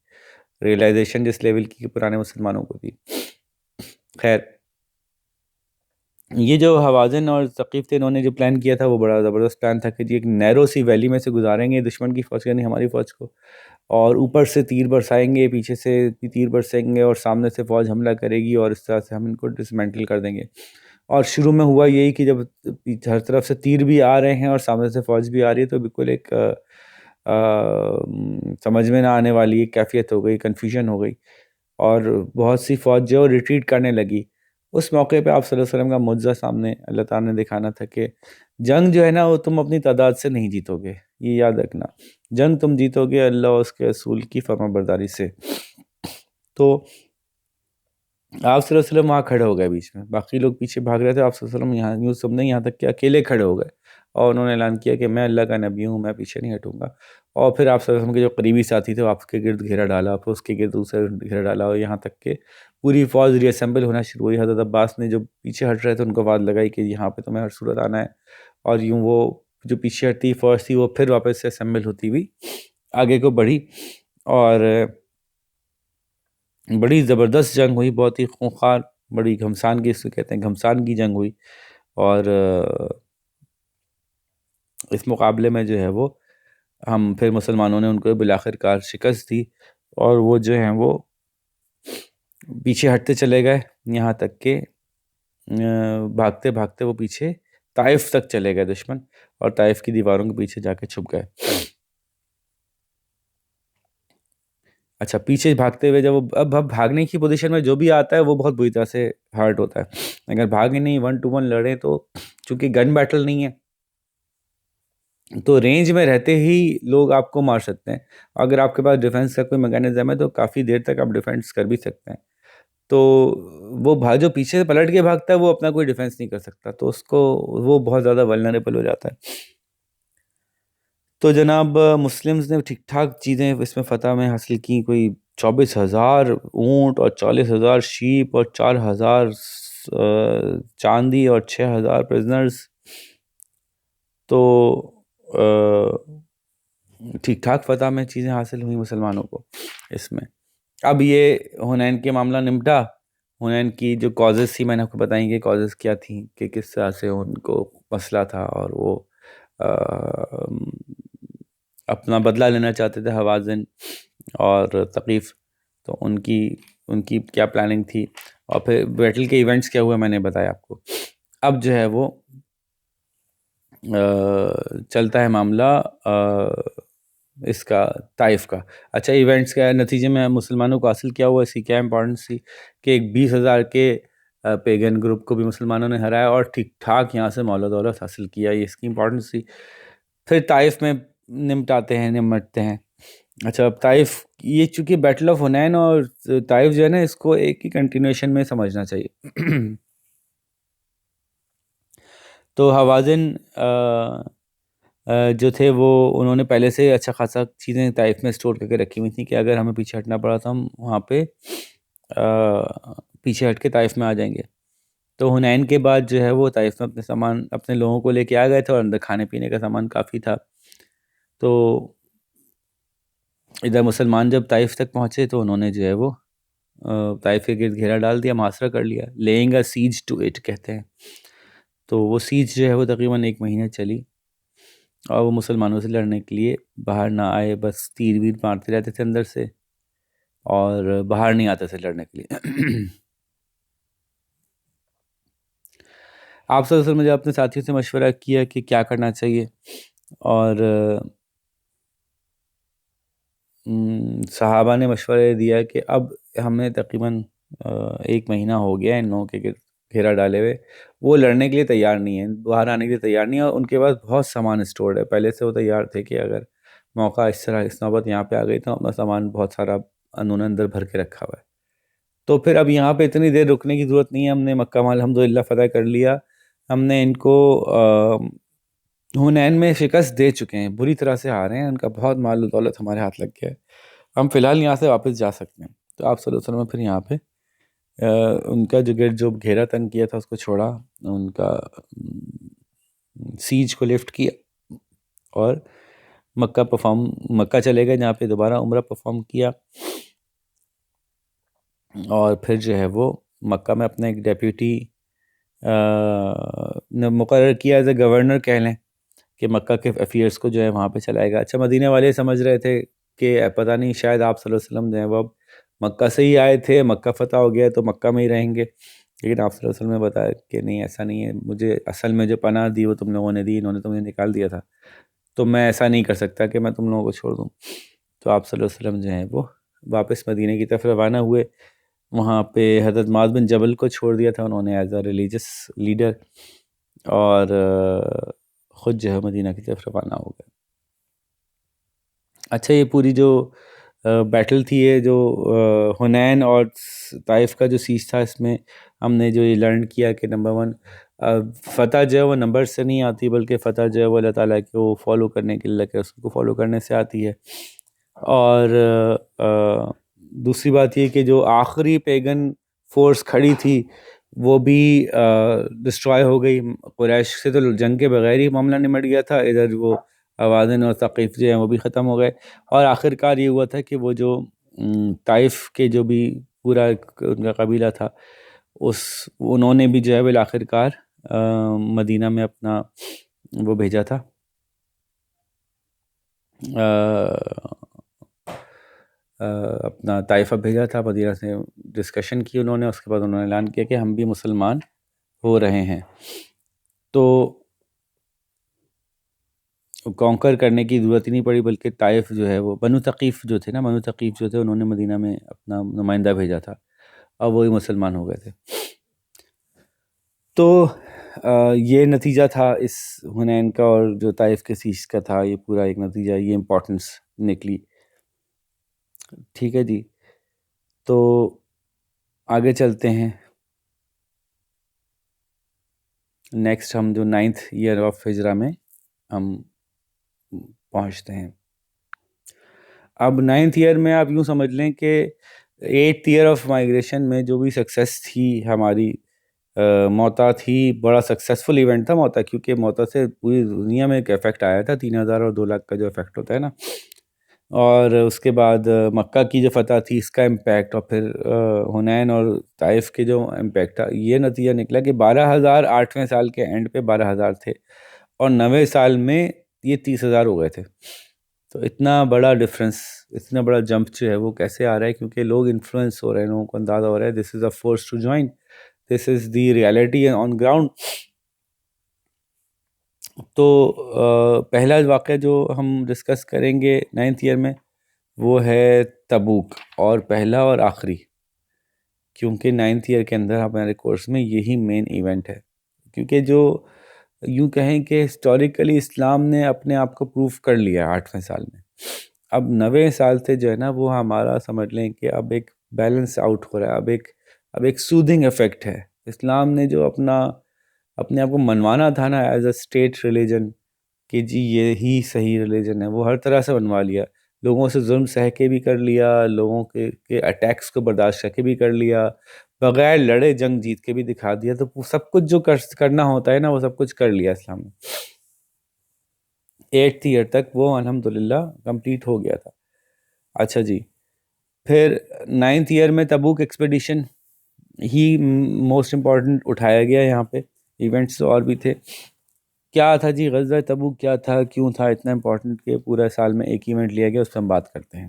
ریئلائزیشن جس لیول کی پرانے مسلمانوں کو تھی. خیر، یہ جو حوازن اور ثقیف تھے، انہوں نے جو پلان کیا تھا وہ بڑا زبردست پلان تھا کہ جی ایک نیرو سی ویلی میں سے گزاریں گے دشمن کی فوج، یعنی ہماری فوج کو، اور اوپر سے تیر برسائیں گے، پیچھے سے تیر برسیں گے، اور سامنے سے فوج حملہ کرے گی، اور اس طرح سے ہم ان کو ڈسمینٹل کر دیں گے. اور شروع میں ہوا یہی کہ جب ہر طرف سے تیر بھی آ رہے ہیں اور سامنے سے فوج بھی آ رہی ہے، تو بالکل ایک سمجھ میں نہ آنے والی ایک کیفیت ہو گئی، کنفیوژن ہو گئی، اور بہت سی فوج جو ریٹریٹ کرنے لگی. اس موقع پہ آپ صلی اللہ علیہ وسلم کا معجزہ سامنے اللہ تعالیٰ نے دکھانا تھا کہ جنگ جو ہے نا وہ تم اپنی تعداد سے نہیں جیتو گے. یہ یاد رکھنا، جنگ تم جیتو گے اللہ اور اس کے رسول کی فرما برداری سے. تو آپ صلی اللہ علیہ وسلم وہاں کھڑے ہو گئے بیچ میں، باقی لوگ پیچھے بھاگ رہے تھے، آپ صلی اللہ علیہ وسلم یہاں سب نہیں، یہاں تک کہ اکیلے کھڑے ہو گئے، اور انہوں نے اعلان کیا کہ میں اللہ کا نبی ہوں، میں پیچھے نہیں ہٹوں گا. اور پھر آپ صلی اللہ علیہ وسلم کے جو قریبی ساتھی تھے وہ آپ کے گرد گھیرا ڈالا، پھر اس کے گرد دوسرے گھیرا ڈالا، اور یہاں تک کہ پوری فوج ری اسمبل ہونا شروع ہوئی. حضرت عباس نے جو پیچھے ہٹ رہے تھے ان کو آواز لگائی کہ یہاں پہ تمہیں ہر صورت آنا ہے، اور یوں وہ جو پیچھے ہٹتی فوج تھی وہ پھر واپس سے اسمبل ہوتی ہوئی آگے کو بڑھی، اور بڑی زبردست جنگ ہوئی، بہت ہی خونخوار، بڑی گھمسان کی، اس کو کہتے ہیں گھمسان کی جنگ ہوئی. اور اس مقابلے میں جو ہے وہ ہم پھر مسلمانوں نے ان کو بالآخر کار شکست دی، اور وہ جو ہیں وہ پیچھے ہٹتے چلے گئے، یہاں تک کہ بھاگتے بھاگتے وہ پیچھے طائف تک چلے گئے دشمن، اور طائف کی دیواروں کے پیچھے جا کے چھپ گئے. اچھا، پیچھے بھاگتے ہوئے جب اب بھاگنے کی پوزیشن میں جو بھی آتا ہے وہ بہت بری طرح سے ہارٹ ہوتا ہے. اگر بھاگے نہیں، 1 to 1 لڑیں، تو چونکہ گن بیٹل نہیں ہے تو رینج میں رہتے ہی لوگ آپ کو مار سکتے ہیں. اگر آپ کے پاس ڈیفنس کا کوئی میکینزم ہے تو کافی دیر تک آپ ڈیفنس کر بھی سکتے ہیں. تو وہ جو پیچھے سے پلٹ کے بھاگتا ہے وہ اپنا کوئی ڈیفنس نہیں کر سکتا، تو اس کو وہ بہت زیادہ ولنریبل ہو جاتا ہے. تو جناب مسلمز نے ٹھیک ٹھاک چیزیں اس میں فتح میں حاصل کی، کوئی 24,000 اونٹ اور 40,000 شیپ اور 4,000 چاندی اور 6,000 پرزنرز. تو ٹھیک ٹھاک فتح میں چیزیں حاصل ہوئی مسلمانوں کو اس میں. اب یہ حنین کے معاملہ نمٹا. حنین کی جو کازز تھی میں نے آپ کو بتائیں گے کازز کیا تھیں، کہ کس طرح سے ان کو مسئلہ تھا، اور وہ اپنا بدلہ لینا چاہتے تھے حوازن اور ثقیف. تو ان کی کیا پلاننگ تھی، اور پھر بیٹل کے ایونٹس کیا ہوئے میں نے بتایا آپ کو. اب جو ہے وہ چلتا ہے معاملہ اس کا طائف کا. اچھا، ایونٹس کا نتیجے میں مسلمانوں کو حاصل کیا ہوا، اس کی کیا امپورٹنس تھی، کہ ایک 20,000 کے پیگن گروپ کو بھی مسلمانوں نے ہرایا اور ٹھیک ٹھاک یہاں سے مال و دولت حاصل کیا. یہ اس کی امپورٹنس تھی. پھر طائف میں نمٹتے ہیں. اچھا اب طائف، یہ چونکہ بیٹل آف حنین اور طائف جو ہے نا، اس کو ایک ہی کنٹینیوشن میں سمجھنا چاہیے. تو حوازن جو تھے وہ انہوں نے پہلے سے اچھا خاصا چیزیں طائف میں اسٹور کر کے رکھی ہوئی تھیں کہ اگر ہمیں پیچھے ہٹنا پڑا تو ہم وہاں پہ پیچھے ہٹ کے طائف میں آ جائیں گے. تو حنین کے بعد جو ہے وہ طائف میں اپنے سامان، اپنے لوگوں کو لے کے آ گئے تھے، اور اندر کھانے پینے کا سامان کافی تھا. تو ادھر مسلمان جب طائف تک پہنچے تو انہوں نے جو ہے وہ طائف کے گرد گھیرا ڈال دیا، محاصرہ کر لیا. Laying a siege to it کہتے ہیں. تو وہ سیج جو ہے وہ تقریباً 1 مہینہ چلی، اور وہ مسلمانوں سے لڑنے کے لیے باہر نہ آئے، بس تیر ویر مارتے رہتے تھے اندر سے، اور باہر نہیں آتے تھے لڑنے کے لیے. آپ صلی اللہ علیہ وسلم نے جب اپنے ساتھیوں سے مشورہ کیا کہ کیا کرنا چاہیے، اور صحابہ نے مشورہ دیا کہ اب ہمیں تقریباً 1 مہینہ ہو گیا ان لوگوں کے گھیرا ڈالے ہوئے، وہ لڑنے کے لیے تیار نہیں ہیں، باہر آنے کے لیے تیار نہیں ہیں، اور ان کے پاس بہت سامان اسٹورڈ ہے. پہلے سے وہ تیار تھے کہ اگر موقع اس طرح اس نوبت یہاں پہ آ گئی تو اپنا سامان بہت سارا انہوں نے اندر بھر کے رکھا ہوا ہے. تو پھر اب یہاں پہ اتنی دیر رکنے کی ضرورت نہیں ہے، ہم نے مکہ میں الحمدللہ فتح کر لیا. ہم نے ان کو حنین میں شکست دے چکے ہیں، بری طرح سے ہارے ہیں، ان کا بہت مال و دولت ہمارے ہاتھ لگ گیا ہے، ہم فی الحال یہاں سے واپس جا سکتے ہیں. تو آپ صلی اللہ علیہ وسلم نے پھر یہاں پہ ان کا جو گھیرا تنگ کیا تھا اس کو چھوڑا، ان کا سیج کو لفٹ کیا، اور مکہ چلے گئے، جہاں پہ دوبارہ عمرہ پرفارم کیا. اور پھر جو ہے وہ مکہ میں اپنا ایک ڈیپیوٹی مقرر کیا، ایز اے گورنر کہہ لیں، کہ مکہ کے افیئرس کو جو ہے وہاں پہ چلائے گا. اچھا مدینہ والے سمجھ رہے تھے کہ پتہ نہیں شاید آپ صلی اللہ علیہ وسلم جو ہیں وہ اب مکہ سے ہی آئے تھے، مکہ فتح ہو گیا تو مکہ میں ہی رہیں گے. لیکن آپ صلی اللہ علیہ وسلم نے بتایا کہ نہیں، ایسا نہیں ہے، مجھے اصل میں جو پناہ دی وہ تم لوگوں نے دی، انہوں نے تمہیں نکال دیا تھا، تو میں ایسا نہیں کر سکتا کہ میں تم لوگوں کو چھوڑ دوں. تو آپ صلی اللہ علیہ وسلم جو ہیں وہ واپس مدینہ کی طرف روانہ ہوئے. وہاں پہ حضرت معاذ بن جبل کو چھوڑ دیا تھا انہوں نے ایز اے ریلیجس لیڈر، اور خود جو ہے مدینہ کی طرف روانہ ہو گئے. اچھا یہ پوری جو بیٹل تھی، یہ جو حنین اور طائف کا جو سیج تھا، اس میں ہم نے جو یہ لرن کیا کہ نمبر 1، فتح جو ہے وہ نمبر سے نہیں آتی، بلکہ فتح جو ہے وہ اللہ تعالیٰ کو فالو کرنے کے، اللہ کے رسول کو فالو کرنے سے آتی ہے. اور دوسری بات یہ کہ جو آخری پیگن فورس کھڑی تھی وہ بھی ڈسٹرائے ہو گئی. قریش سے تو جنگ کے بغیر ہی معاملہ نمٹ گیا تھا، ادھر وہ حوازن اور ثقیف جو ہیں وہ بھی ختم ہو گئے. اور آخر کار یہ ہوا تھا کہ وہ جو طائف کے جو بھی پورا ان کا قبیلہ تھا، انہوں نے بھی جو ہے بالآخر کار مدینہ میں اپنا وہ بھیجا تھا، اپنا طائفہ بھیجا تھا. مدینہ سے ڈسکشن کی انہوں نے، اس کے بعد انہوں نے اعلان کیا کہ ہم بھی مسلمان ہو رہے ہیں. تو کانکر کرنے کی ضرورت ہی نہیں پڑی، بلکہ طائف جو ہے وہ بنو ثقیف جو تھے نا، بنو ثقیف جو تھے انہوں نے مدینہ میں اپنا نمائندہ بھیجا تھا، اور وہی مسلمان ہو گئے تھے. تو یہ نتیجہ تھا اس حنین کا، اور جو طائف کے سیج کا تھا، یہ پورا ایک نتیجہ، یہ امپورٹنس نکلی. ٹھیک ہے جی، تو آگے چلتے ہیں. نیکسٹ ہم جو 9th ایئر آف ہجرہ میں ہم پہنچتے ہیں. اب 9th ایئر میں آپ یوں سمجھ لیں کہ 8th ایئر آف مائیگریشن میں جو بھی سکسیس تھی ہماری، موتا تھی، بڑا سکسیسفل ایونٹ تھا موتا، کیونکہ موتا سے پوری دنیا میں ایک افیکٹ آیا تھا، 3000 اور 2 لاکھ کا جو افیکٹ ہوتا ہے نا. اور اس کے بعد مکہ کی جو فتح تھی اس کا امپیکٹ، اور پھر حنین اور طائف کے جو امپیکٹ تھا، یہ نتیجہ نکلا کہ 12,000 8ویں سال کے اینڈ پہ 12,000 تھے، اور 9ویں سال میں یہ 30,000 ہو گئے تھے. تو اتنا بڑا ڈفرینس، اتنا بڑا جمپ جو ہے وہ کیسے آ رہا ہے؟ کیونکہ لوگ انفلوئنس ہو رہے ہیں، لوگوں کو اندازہ ہو رہا ہے this is a force to join, this is the reality on ground. تو پہلا واقعہ جو ہم ڈسکس کریں گے 9th ایئر میں وہ ہے تبوک، اور پہلا اور آخری. کیونکہ 9th ایئر کے اندر ہمارے کورس میں یہی مین ایونٹ ہے. کیونکہ جو یوں کہیں کہ ہسٹوریکلی اسلام نے اپنے آپ کو پروف کر لیا 8ویں سال میں. اب 9ویں سال سے جو ہے نا وہ ہمارا سمجھ لیں کہ اب ایک بیلنس آؤٹ ہو رہا ہے. اب ایک سودھنگ افیکٹ ہے. اسلام نے جو اپنے آپ کو منوانا تھا نا ایز اے اسٹیٹ ریلیجن کہ جی یہی صحیح ریلیجن ہے، وہ ہر طرح سے منوا لیا. لوگوں سے ظلم سہ کے بھی کر لیا، لوگوں کے اٹیکس کو برداشت کر کے بھی کر لیا، بغیر لڑے جنگ جیت کے بھی دکھا دیا. تو سب کچھ جو کرنا ہوتا ہے نا وہ سب کچھ کر لیا اسلام نے. 8th ایئر تک وہ الحمدللہ کمپلیٹ ہو گیا تھا. اچھا جی، پھر 9th ایئر میں تبوک ایکسپیڈیشن ہی موسٹ امپورٹنٹ اٹھایا گیا. یہاں پہ ایونٹس اور بھی تھے. کیا تھا جی غزوہ تبوک، کیا تھا، کیوں تھا اتنا امپورٹنٹ کہ پورا سال میں ایک ایونٹ لیا گیا، اس پہ ہم بات کرتے ہیں.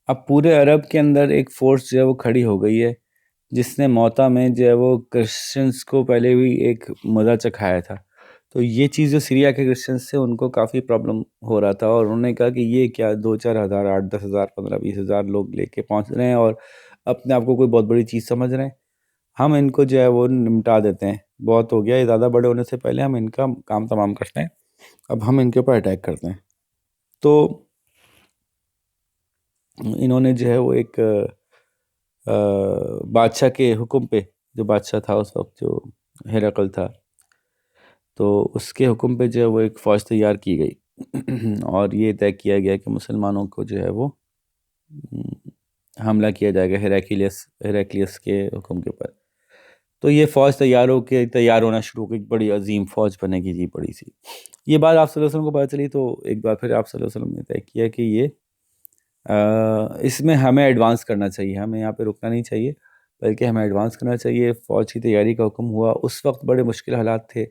اب پورے عرب کے اندر ایک فورس جو ہے وہ کھڑی ہو گئی ہے جس نے موتا میں جو ہے وہ کرسچنس کو پہلے بھی ایک مزہ چکھایا تھا. تو یہ چیز جو سیریا کے کرسچنس تھے ان کو کافی پرابلم ہو رہا تھا، اور انہوں نے کہا کہ یہ کیا 2-4 ہزار 8-10 ہزار 15-20 ہزار لوگ لے کے پہنچ رہے ہیں اور اپنے آپ کو کوئی بہت بڑی چیز سمجھ رہے ہیں. ہم ان کو جو ہے وہ نمٹا دیتے ہیں، بہت ہو گیا، یہ زیادہ بڑے ہونے سے پہلے ہم ان کا کام تمام کرتے ہیں. اب ہم ان کے اوپر اٹیک کرتے ہیں. تو انہوں نے جو ہے وہ ایک بادشاہ کے حکم پہ، جو بادشاہ تھا اس وقت جو ہرقل تھا، تو اس کے حکم پہ جو ہے وہ ایک فوج تیار کی گئی اور یہ طے کیا گیا کہ مسلمانوں کو جو ہے وہ حملہ کیا جائے گا ہیراکلیس کے حکم کے اوپر. تو یہ فوج تیار ہونا شروع ہو گئی، بڑی عظیم فوج بنے گی جی، بڑی سی. یہ بات آپ صلی اللہ علیہ وسلم کو پتہ چلی، تو ایک بار پھر آپ صلی اللہ علیہ وسلم نے طے کیا کہ یہ اس میں ہمیں ایڈوانس کرنا چاہیے، ہمیں یہاں پہ رکنا نہیں چاہیے بلکہ ہمیں ایڈوانس کرنا چاہیے. فوج کی تیاری کا حکم ہوا. اس وقت بڑے مشکل حالات تھے،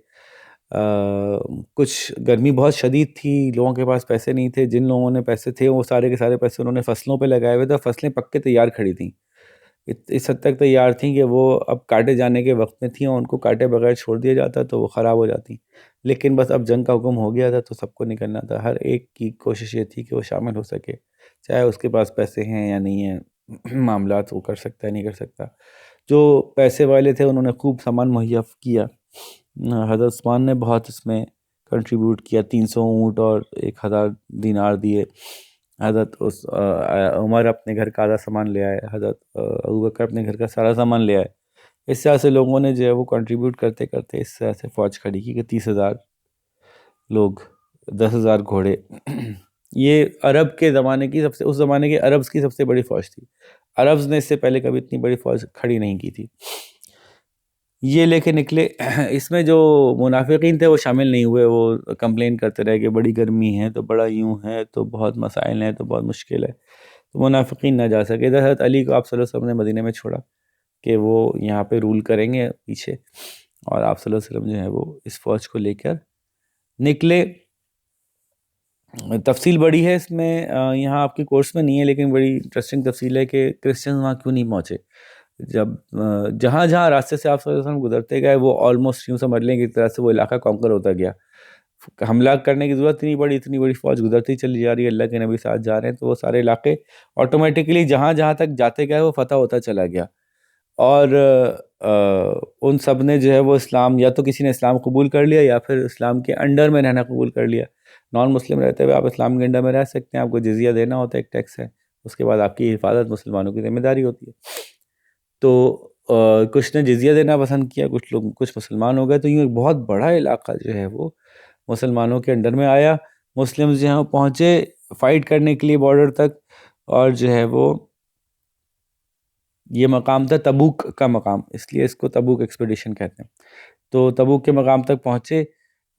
کچھ گرمی بہت شدید تھی، لوگوں کے پاس پیسے نہیں تھے. جن لوگوں نے پیسے تھے وہ سارے کے سارے پیسے انہوں نے فصلوں پہ لگائے ہوئے تھے. فصلیں پک کے تیار کھڑی تھیں، اس حد تک تیار تھیں کہ وہ اب کاٹے جانے کے وقت میں تھیں اور ان کو کاٹے بغیر چھوڑ دیا جاتا تو وہ خراب ہو جاتی. لیکن بس اب جنگ کا حکم ہو گیا تھا تو سب کو نکلنا تھا. ہر ایک کی کوشش یہ تھی کہ وہ شامل ہو سکے، چاہے اس کے پاس پیسے ہیں یا نہیں ہیں، معاملات وہ کر سکتا ہے نہیں کر سکتا. جو پیسے والے تھے انہوں نے خوب سامان مہیا کیا. حضرت عثمان نے بہت اس میں کنٹریبیوٹ کیا، 300 اونٹ اور 1000 دینار دیے. حضرت عمر اپنے گھر کا آدھا سامان لے آئے، حضرت ابوبکر اپنے گھر کا سارا سامان لے آئے. اس طرح سے لوگوں نے جو ہے وہ کنٹریبیوٹ کرتے کرتے اس طرح سے فوج کھڑی کی کہ 30,000 لوگ، 10,000 گھوڑے. یہ عرب کے زمانے کی اس زمانے کے عربز کی سب سے بڑی فوج تھی. عربز نے اس سے پہلے کبھی اتنی بڑی فوج کھڑی نہیں کی تھی. یہ لے کے نکلے. اس میں جو منافقین تھے وہ شامل نہیں ہوئے، وہ کمپلین کرتے رہے کہ بڑی گرمی ہے تو بڑا یوں ہے تو بہت مسائل ہیں تو بہت مشکل ہے، تو منافقین نہ جا سکے. حضرت علی کو آپ صلی اللہ علیہ وسلم نے مدینہ میں چھوڑا کہ وہ یہاں پہ رول کریں گے پیچھے، اور آپ صلی اللہ علیہ وسلم جو ہے وہ اس فوج کو لے کر نکلے. تفصیل بڑی ہے اس میں، یہاں آپ کے کورس میں نہیں ہے، لیکن بڑی انٹرسٹنگ تفصیل ہے کہ کرسچنز وہاں کیوں نہیں پہنچے. جب جہاں جہاں راستے سے آپ صلی اللہ علیہ وسلم گزرتے گئے وہ آلموسٹ یوں سمجھ لیں کہ ایک طرح سے وہ علاقہ کانکر ہوتا گیا. حملہ کرنے کی ضرورت نہیں پڑی، اتنی بڑی فوج گزرتی چلی جا رہی ہے، اللہ کے نبی ساتھ جا رہے ہیں، تو وہ سارے علاقے آٹومیٹکلی جہاں جہاں تک جاتے گئے وہ فتح ہوتا چلا گیا. اور ان سب نے جو ہے وہ اسلام، یا تو کسی نے اسلام قبول کر لیا یا پھر اسلام کے انڈر میں رہنا قبول کر لیا. نان مسلم رہتے ہوئے آپ اسلام کے انڈر میں رہ سکتے ہیں، آپ کو جزیہ دینا ہوتا ہے، ایک ٹیکس ہے، اس کے بعد آپ کی حفاظت مسلمانوں کی ذمہ داری ہوتی ہے. تو کچھ نے جزیہ دینا پسند کیا، کچھ مسلمان ہو گئے. تو یوں ایک بہت بڑا علاقہ جو ہے وہ مسلمانوں کے انڈر میں آیا. مسلمز جو ہیں وہ پہنچے فائٹ کرنے کے لیے بارڈر تک، اور جو ہے وہ یہ مقام تھا تبوک کا مقام، اس لیے اس کو تبوک ایکسپیڈیشن کہتے ہیں. تو تبوک کے مقام تک پہنچے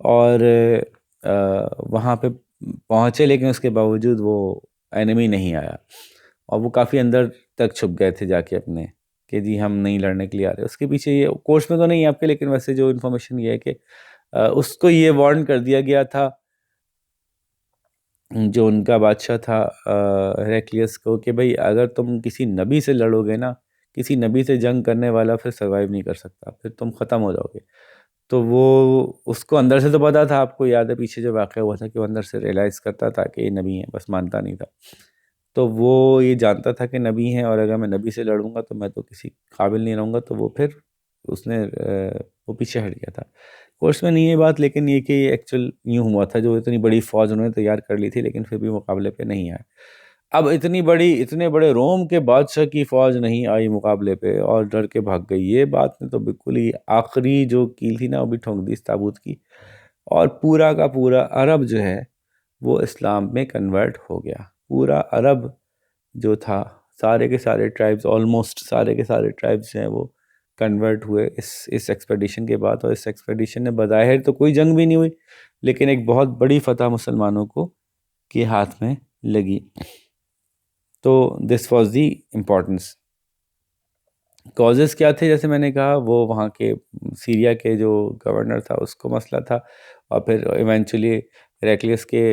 اور وہاں پہ پہنچے، لیکن اس کے باوجود وہ اینمی نہیں آیا اور وہ کافی اندر تک چھپ گئے تھے جا کے اپنے، کہ جی ہم نہیں لڑنے کے لیے آ رہے. اس کے پیچھے یہ کورس میں تو نہیں ہے آپ کے، لیکن ویسے جو انفارمیشن یہ ہے کہ اس کو یہ وارن کر دیا گیا تھا جو ان کا بادشاہ تھا ہیراکلیس کو، کہ بھئی اگر تم کسی نبی سے لڑو گے نا، کسی نبی سے جنگ کرنے والا پھر سروائیو نہیں کر سکتا، پھر تم ختم ہو جاؤ گے. تو وہ اس کو اندر سے تو پتا تھا، آپ کو یاد ہے پیچھے جو واقعہ ہوا تھا کہ وہ اندر سے ریئلائز کرتا تھا کہ یہ نبی ہے، بس مانتا نہیں تھا. تو وہ یہ جانتا تھا کہ نبی ہیں، اور اگر میں نبی سے لڑوں گا تو میں تو کسی قابل نہیں رہوں گا، تو وہ پھر اس نے وہ پیچھے ہٹ گیا تھا۔ کورس میں نہیں یہ بات، لیکن یہ کہ ایکچوئل یوں ہوا تھا، جو اتنی بڑی فوج انہوں نے تیار کر لی تھی لیکن پھر بھی مقابلے پہ نہیں آئے۔ اب اتنے بڑے روم کے بادشاہ کی فوج نہیں آئی مقابلے پہ اور ڈر کے بھاگ گئی، یہ بات نے تو بالکل ہی آخری جو کیل تھی نا وہ بھی ٹھونک دی اس تابوت کی، اور پورا کا پورا عرب جو ہے وہ اسلام میں کنورٹ ہو گیا۔ پورا عرب جو تھا، سارے کے سارے ٹرائبز، آلموسٹ سارے کے سارے ٹرائبز جو ہیں وہ کنورٹ ہوئے اس ایکسپیڈیشن کے بعد۔ اور اس ایکسپیڈیشن نے بظاہر تو کوئی جنگ بھی نہیں ہوئی، لیکن ایک بہت بڑی فتح مسلمانوں کو کے ہاتھ میں لگی۔ تو this was the importance. Causes کیا تھے؟ جیسے میں نے کہا، وہ وہاں کے سیریا کے جو گورنر تھا اس کو مسئلہ تھا، اور پھر ایونچولی ہیراکلیس کے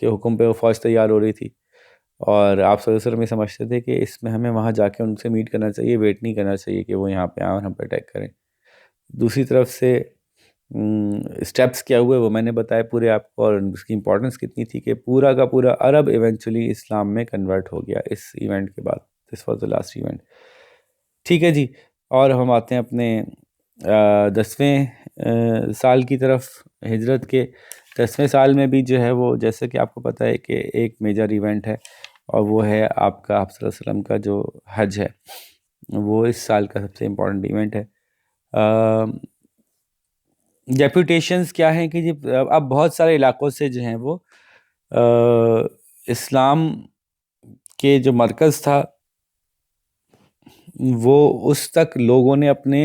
حکم پہ وہ فوج تیار ہو رہی تھی، اور آپ صلی اللہ علیہ وسلم یہ سمجھتے تھے کہ اس میں ہمیں وہاں جا کے ان سے میٹ کرنا چاہیے، ویٹ نہیں کرنا چاہیے کہ وہ یہاں پہ آئیں اور ہم پہ اٹیک کریں۔ دوسری طرف سے اسٹیپس کیا ہوئے وہ میں نے بتایا پورے آپ کو، اور اس کی امپورٹنس کتنی تھی کہ پورا کا پورا عرب ایونچولی اسلام میں کنورٹ ہو گیا اس ایونٹ کے بعد۔ This was the last event. ٹھیک ہے جی، اور ہم آتے ہیں اپنے 10ویں سال کی طرف۔ ہجرت کے 10ویں سال میں بھی جو ہے وہ، جیسے کہ آپ کو پتہ ہے کہ ایک میجر ایونٹ ہے، اور وہ ہے آپ کا، آپ صلی اللہ علیہ وسلم کا جو حج ہے، وہ اس سال کا سب سے امپورٹنٹ ایونٹ ہے۔ ڈیپوٹیشنز کیا ہیں کہ جی اب بہت سارے علاقوں سے جو ہیں وہ اسلام کے جو مرکز تھا وہ اس تک لوگوں نے اپنے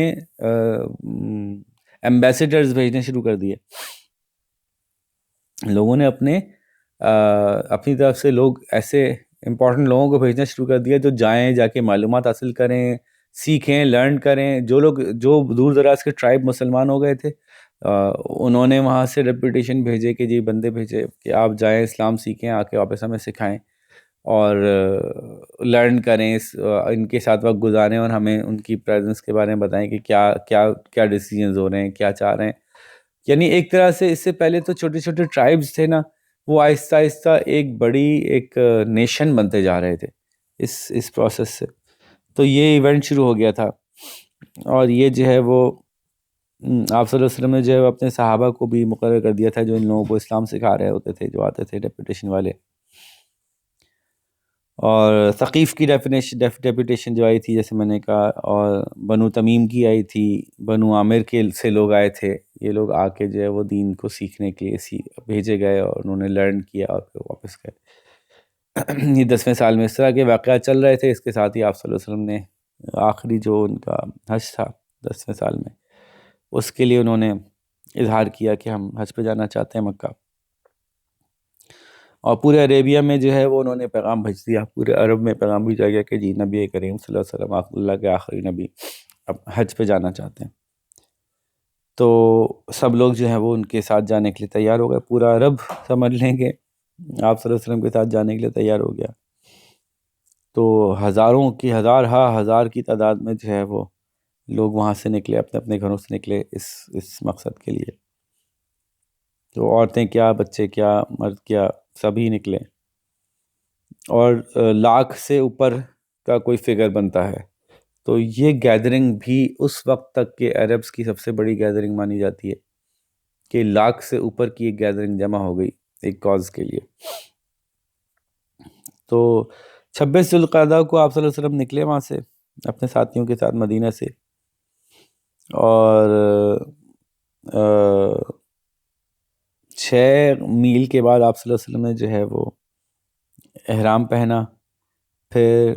ایمبیسیڈرز بھیجنے شروع کر دیے۔ لوگوں نے اپنی طرف سے لوگ ایسے امپورٹنٹ لوگوں کو بھیجنا شروع کر دیا جو جائیں، جا کے معلومات حاصل کریں، سیکھیں، لرن کریں۔ جو دور دراز کے ٹرائب مسلمان ہو گئے تھے، انہوں نے وہاں سے ریپوٹیشن بھیجے کہ جی بندے بھیجے کہ آپ جائیں، اسلام سیکھیں، آ کے واپس ہمیں سکھائیں اور لرن کریں، ان کے ساتھ وقت گزاریں، اور ہمیں ان کی پریزنس کے بارے میں بتائیں کہ کیا کیا کیا ڈیسیجنز ہو رہے ہیں، کیا چاہ رہے ہیں۔ یعنی ایک طرح سے اس سے پہلے تو چھوٹے چھوٹے ٹرائبز تھے نا، وہ آہستہ آہستہ ایک نیشن بنتے جا رہے تھے اس پروسیس سے۔ تو یہ ایونٹ شروع ہو گیا تھا، اور یہ جو ہے وہ آپ صلی اللہ علیہ وسلم نے جو ہے اپنے صحابہ کو بھی مقرر کر دیا تھا جو ان لوگوں کو اسلام سکھا رہے ہوتے تھے، جو آتے تھے ڈیپوٹیشن والے۔ اور ثقیف کی ڈیپوٹیشن جو آئی تھی، جیسے میں نے کہا، اور بنو تمیم کی آئی تھی، بنو عامر کے سے لوگ آئے تھے۔ یہ لوگ آ کے جو ہے وہ دین کو سیکھنے کے لیے بھیجے گئے، اور انہوں نے لرن کیا اور پھر واپس گئے۔ یہ 10ویں سال میں اس طرح کے واقعات چل رہے تھے۔ اس کے ساتھ ہی آپ صلی اللہ علیہ وسلم نے آخری جو ان کا حج تھا 10ویں سال میں، اس کے لیے انہوں نے اظہار کیا کہ ہم حج پہ جانا چاہتے ہیں مکہ، اور پورے عربیہ میں جو ہے وہ انہوں نے پیغام بھیج دیا، پورے عرب میں پیغام بھیجا گیا کہ جی نبی کریم صلی اللہ علیہ وسلم، اللہ کے آخری نبی، اب حج پہ جانا چاہتے ہیں۔ تو سب لوگ جو ہیں وہ ان کے ساتھ جانے کے لیے تیار ہو گئے۔ پورا عرب سمجھ لیں کہ آپ صلی اللہ علیہ وسلم کے ساتھ جانے کے لیے تیار ہو گیا۔ تو ہزار کی تعداد میں جو ہے وہ لوگ وہاں سے نکلے، اپنے اپنے گھروں سے نکلے اس مقصد کے لیے۔ تو عورتیں کیا، بچے کیا، مرد کیا، سبھی نکلے، اور لاکھ سے اوپر کا کوئی فگر بنتا ہے۔ تو یہ گیدرنگ بھی اس وقت تک کے عربس کی سب سے بڑی گیدرنگ مانی جاتی ہے کہ لاکھ سے اوپر کی ایک گیدرنگ جمع ہو گئی ایک کاز کے لیے۔ تو 26 ذوالقعدہ کو آپ صلی اللہ علیہ وسلم نکلے وہاں سے اپنے ساتھیوں کے ساتھ مدینہ سے، اور 6 میل کے بعد آپ صلی اللہ علیہ وسلم نے جو ہے وہ احرام پہنا۔ پھر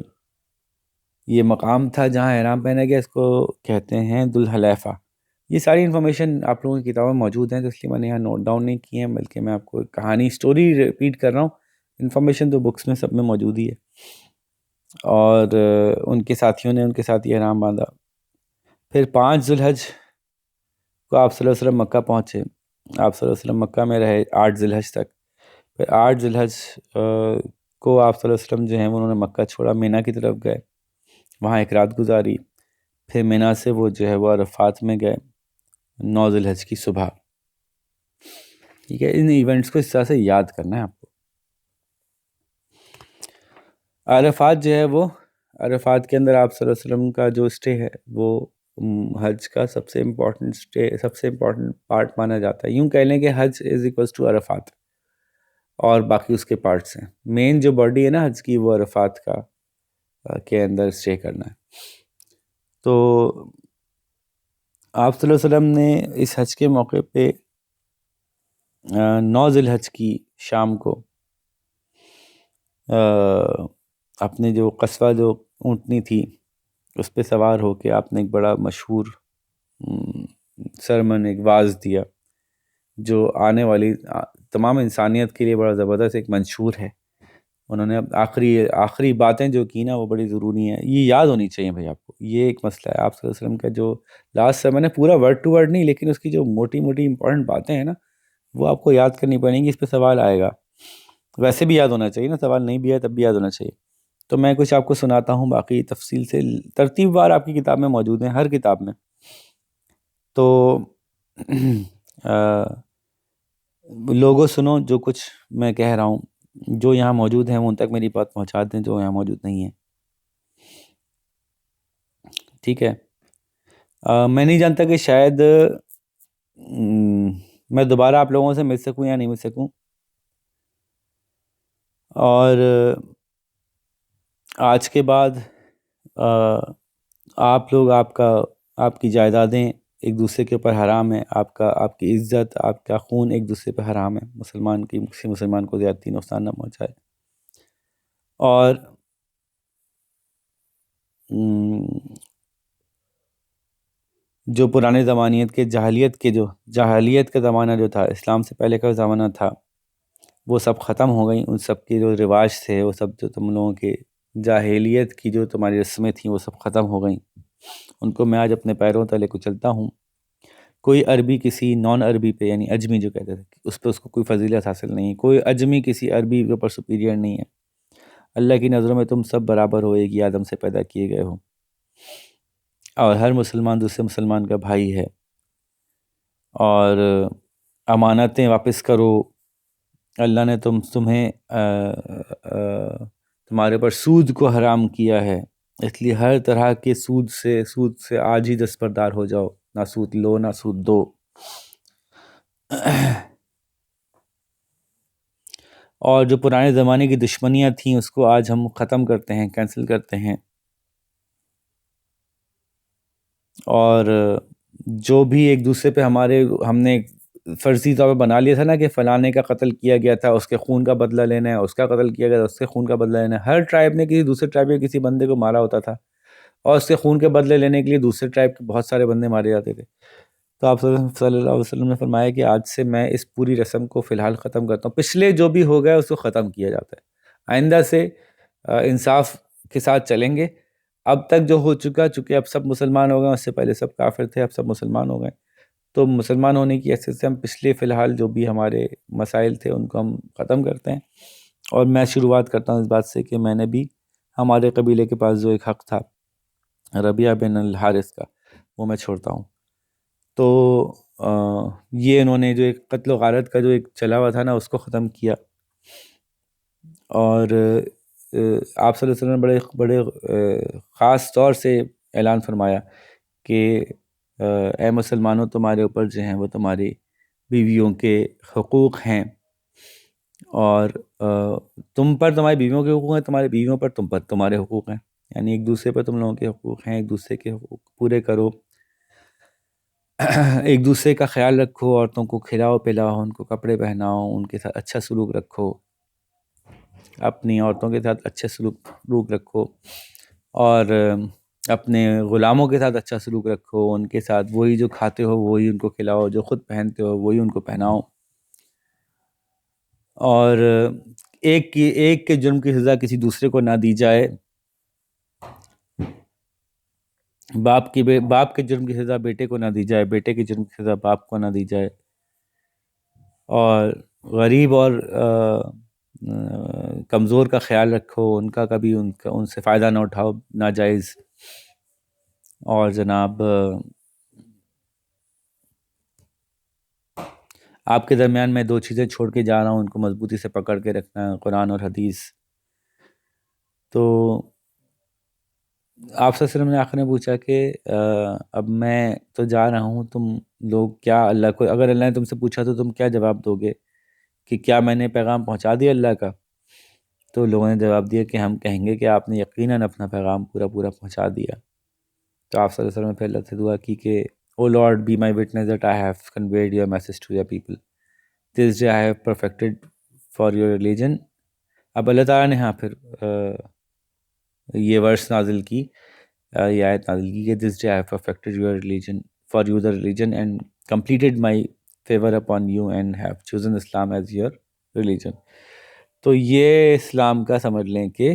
یہ مقام تھا جہاں احرام پہنا گیا، اس کو کہتے ہیں ذو الحلیفہ۔ یہ ساری انفارمیشن آپ لوگوں کی کتابوں میں موجود ہیں، تو اس لیے میں نے یہاں نوٹ ڈاؤن نہیں کی ہیں، بلکہ میں آپ کو کہانی اسٹوری ریپیٹ کر رہا ہوں۔ انفارمیشن تو بکس میں سب میں موجود ہی ہے۔ اور ان کے ساتھیوں نے ان کے ساتھ یہ احرام باندھا۔ پھر 5 ذوالحج کو آپ صلی اللہ علیہ وسلم مکہ پہنچے۔ آپ صلی اللہ علیہ وسلم مکہ میں رہے 8 ذوالحج تک۔ پھر 8 ذوالحج کو آپ صلی اللہ علیہ وسلم جو ہیں انہوں نے مکہ چھوڑا، مینا کی طرف گئے، وہاں ایک رات گزاری۔ پھر مینا سے وہ جو ہے وہ عرفات میں گئے 9 ذوالحج کی صبح۔ ٹھیک ہے، ان ایونٹس کو اس طرح سے یاد کرنا ہے آپ کو۔ عرفات جو ہے وہ عرفات کے اندر آپ صلی اللہ علیہ وسلم کا جو اسٹے ہے وہ حج کا سب سے امپورٹنٹ اسٹے، سب سے امپورٹنٹ پارٹ مانا جاتا ہے. یوں کہہ لیں کہ حج از اکولس ٹو عرفات، اور باقی اس کے پارٹس ہیں. مین جو باڈی ہے نا حج کی، وہ عرفات کا کے اندر اسٹے کرنا ہے. تو آپ صلی اللہ علیہ وسلم نے اس حج کے موقع پہ 9 ذی الحج کی شام کو اپنے جو قصوہ جو اونٹنی تھی اس پہ سوار ہو کے آپ نے ایک بڑا مشہور سرمن، ایک واعظ دیا جو آنے والی تمام انسانیت کے لیے بڑا زبردست ایک منشور ہے. انہوں نے آخری باتیں جو کی نا وہ بڑی ضروری ہیں، یہ یاد ہونی چاہیے بھائی آپ کو. یہ ایک مسئلہ ہے آپ صلی اللہ علیہ وسلم کا جو لاسٹ سرمن ہے، پورا ورڈ ٹو ورڈ نہیں لیکن اس کی جو موٹی موٹی امپورٹنٹ باتیں ہیں نا وہ آپ کو یاد کرنی پڑیں گی. اس پہ سوال آئے گا، ویسے بھی یاد ہونا چاہیے نا، سوال نہیں بھی آئے تب بھی یاد ہونا چاہیے. تو میں کچھ آپ کو سناتا ہوں، باقی تفصیل سے ترتیب وار آپ کی کتاب میں موجود ہیں، ہر کتاب میں. تو لوگوں سنو جو کچھ میں کہہ رہا ہوں، جو یہاں موجود ہیں وہ ان تک میری بات پہنچا دیں جو یہاں موجود نہیں ہیں، ٹھیک ہے. میں نہیں جانتا کہ شاید میں دوبارہ آپ لوگوں سے مل سکوں یا نہیں مل سکوں، اور آج کے بعد آپ لوگ آپ کی جائیدادیں ایک دوسرے کے اوپر حرام ہے، آپ کی عزت، آپ کا خون ایک دوسرے پہ حرام ہے. مسلمان کی کسی مسلمان کو زیادتی نقصان نہ پہنچائے. اور جو پرانے زمانیت کے جاہلیت کا زمانہ جو تھا، اسلام سے پہلے کا زمانہ تھا، وہ سب ختم ہو گئیں. ان سب کے جو رواج تھے، وہ سب جو تم لوگوں کے جاہلیت کی جو تمہاری رسمیں تھیں وہ سب ختم ہو گئیں. ان کو میں آج اپنے پیروں تلے کچلتا ہوں. کوئی عربی کسی نان عربی پہ، یعنی اجمی جو کہتے تھے، اس پہ اس کو کوئی فضیلت حاصل نہیں. کوئی اجمی کسی عربی کے اوپر سپیریئر نہیں ہے. اللہ کی نظروں میں تم سب برابر ہو، ایک ہی آدم سے پیدا کیے گئے ہو، اور ہر مسلمان دوسرے مسلمان کا بھائی ہے. اور امانتیں واپس کرو. اللہ نے تمہیں تمہارے اوپر سود کو حرام کیا ہے، اس لیے ہر طرح کے سود سے آج ہی دستبردار ہو جاؤ. نہ سود لو نہ سود دو. اور جو پرانے زمانے کی دشمنیاں تھیں اس کو آج ہم ختم کرتے ہیں، کینسل کرتے ہیں. اور جو بھی ایک دوسرے پہ ہم نے فرضی طور پہ بنا لیا تھا نا کہ فلانے کا قتل کیا گیا تھا، اس کے خون کا بدلہ لینا ہے، اس کا قتل کیا گیا تھا، اس کے خون کا بدلہ لینا ہے. ہر ٹرائب نے کسی دوسرے ٹرائب کے کسی بندے کو مارا ہوتا تھا، اور اس کے خون کے بدلے لینے کے لیے دوسرے ٹرائب کے بہت سارے بندے مارے جاتے تھے. تو آپ صلی اللہ علیہ وسلم نے فرمایا کہ آج سے میں اس پوری رسم کو فی الحال ختم کرتا ہوں. پچھلے جو بھی ہو گیا اس کو ختم کیا جاتا ہے. آئندہ سے انصاف کے ساتھ چلیں گے. اب تک جو ہو چونکہ اب سب مسلمان ہو گئے، اس سے پہلے سب کافر تھے، اب سب مسلمان ہو گئے. تو مسلمان ہونے کی حیثیت سے ہم پچھلے فی الحال جو بھی ہمارے مسائل تھے ان کو ہم ختم کرتے ہیں. اور میں شروعات کرتا ہوں اس بات سے کہ میں نے بھی ہمارے قبیلے کے پاس جو ایک حق تھا ربیعہ بن الحارث کا، وہ میں چھوڑتا ہوں. تو یہ انہوں نے جو ایک قتل و غارت کا جو ایک چلا ہوا تھا نا اس کو ختم کیا. اور آپ صلی اللہ علیہ وسلم نے بڑے خاص طور سے اعلان فرمایا کہ اے مسلمانوں، تمہارے اوپر جو ہیں وہ تمہاری بیویوں کے حقوق ہیں، اور تم پر تمہاری بیویوں کے حقوق ہیں، تمہاری بیویوں پر تمہارے حقوق ہیں. یعنی ایک دوسرے پر تم لوگوں کے حقوق ہیں، ایک دوسرے کے حقوق پورے کرو. ایک دوسرے کا خیال رکھو، عورتوں کو کھلاؤ پلاؤ، ان کو کپڑے پہناؤ، ان کے ساتھ اچھا سلوک رکھو، اپنی عورتوں کے ساتھ اچھے سلوک رکھو، اور اپنے غلاموں کے ساتھ اچھا سلوک رکھو. ان کے ساتھ وہی جو کھاتے ہو وہی ان کو کھلاؤ، جو خود پہنتے ہو وہی ان کو پہناؤ. اور ایک کے جرم کی سزا کسی دوسرے کو نہ دی جائے. باپ کے جرم کی سزا بیٹے کو نہ دی جائے، بیٹے کے جرم کی سزا باپ کو نہ دی جائے. اور غریب اور کمزور کا خیال رکھو، ان کا کبھی ان سے فائدہ نہ اٹھاؤ ناجائز. اور جناب آپ کے درمیان میں 2 چیزیں چھوڑ کے جا رہا ہوں، ان کو مضبوطی سے پکڑ کے رکھنا ہے، قرآن اور حدیث. تو آپ صلی اللہ علیہ وسلم نے آخر میں پوچھا کہ اب میں تو جا رہا ہوں، تم لوگ کیا اللہ کو، اگر اللہ نے تم سے پوچھا تو تم کیا جواب دو گے کہ کیا میں نے پیغام پہنچا دیا اللہ کا؟ تو لوگوں نے جواب دیا کہ ہم کہیں گے کہ آپ نے یقیناً اپنا پیغام پورا پورا پہنچا دیا۔ تو آپ صلی اللہ علیہ وسلم نے پھر اللہ سے دعا کی کہ O Lord be my witness that I have conveyed your message to your people this day I have perfected for your religion. اب اللہ تعالیٰ نے ہاں پھر یہ ورس نازل کی، یہ آیت نازل کی کہ this day I have perfected your religion for you the religion and completed my favour upon you and have chosen Islam as your religion. تو یہ اسلام کا سمجھ لیں کہ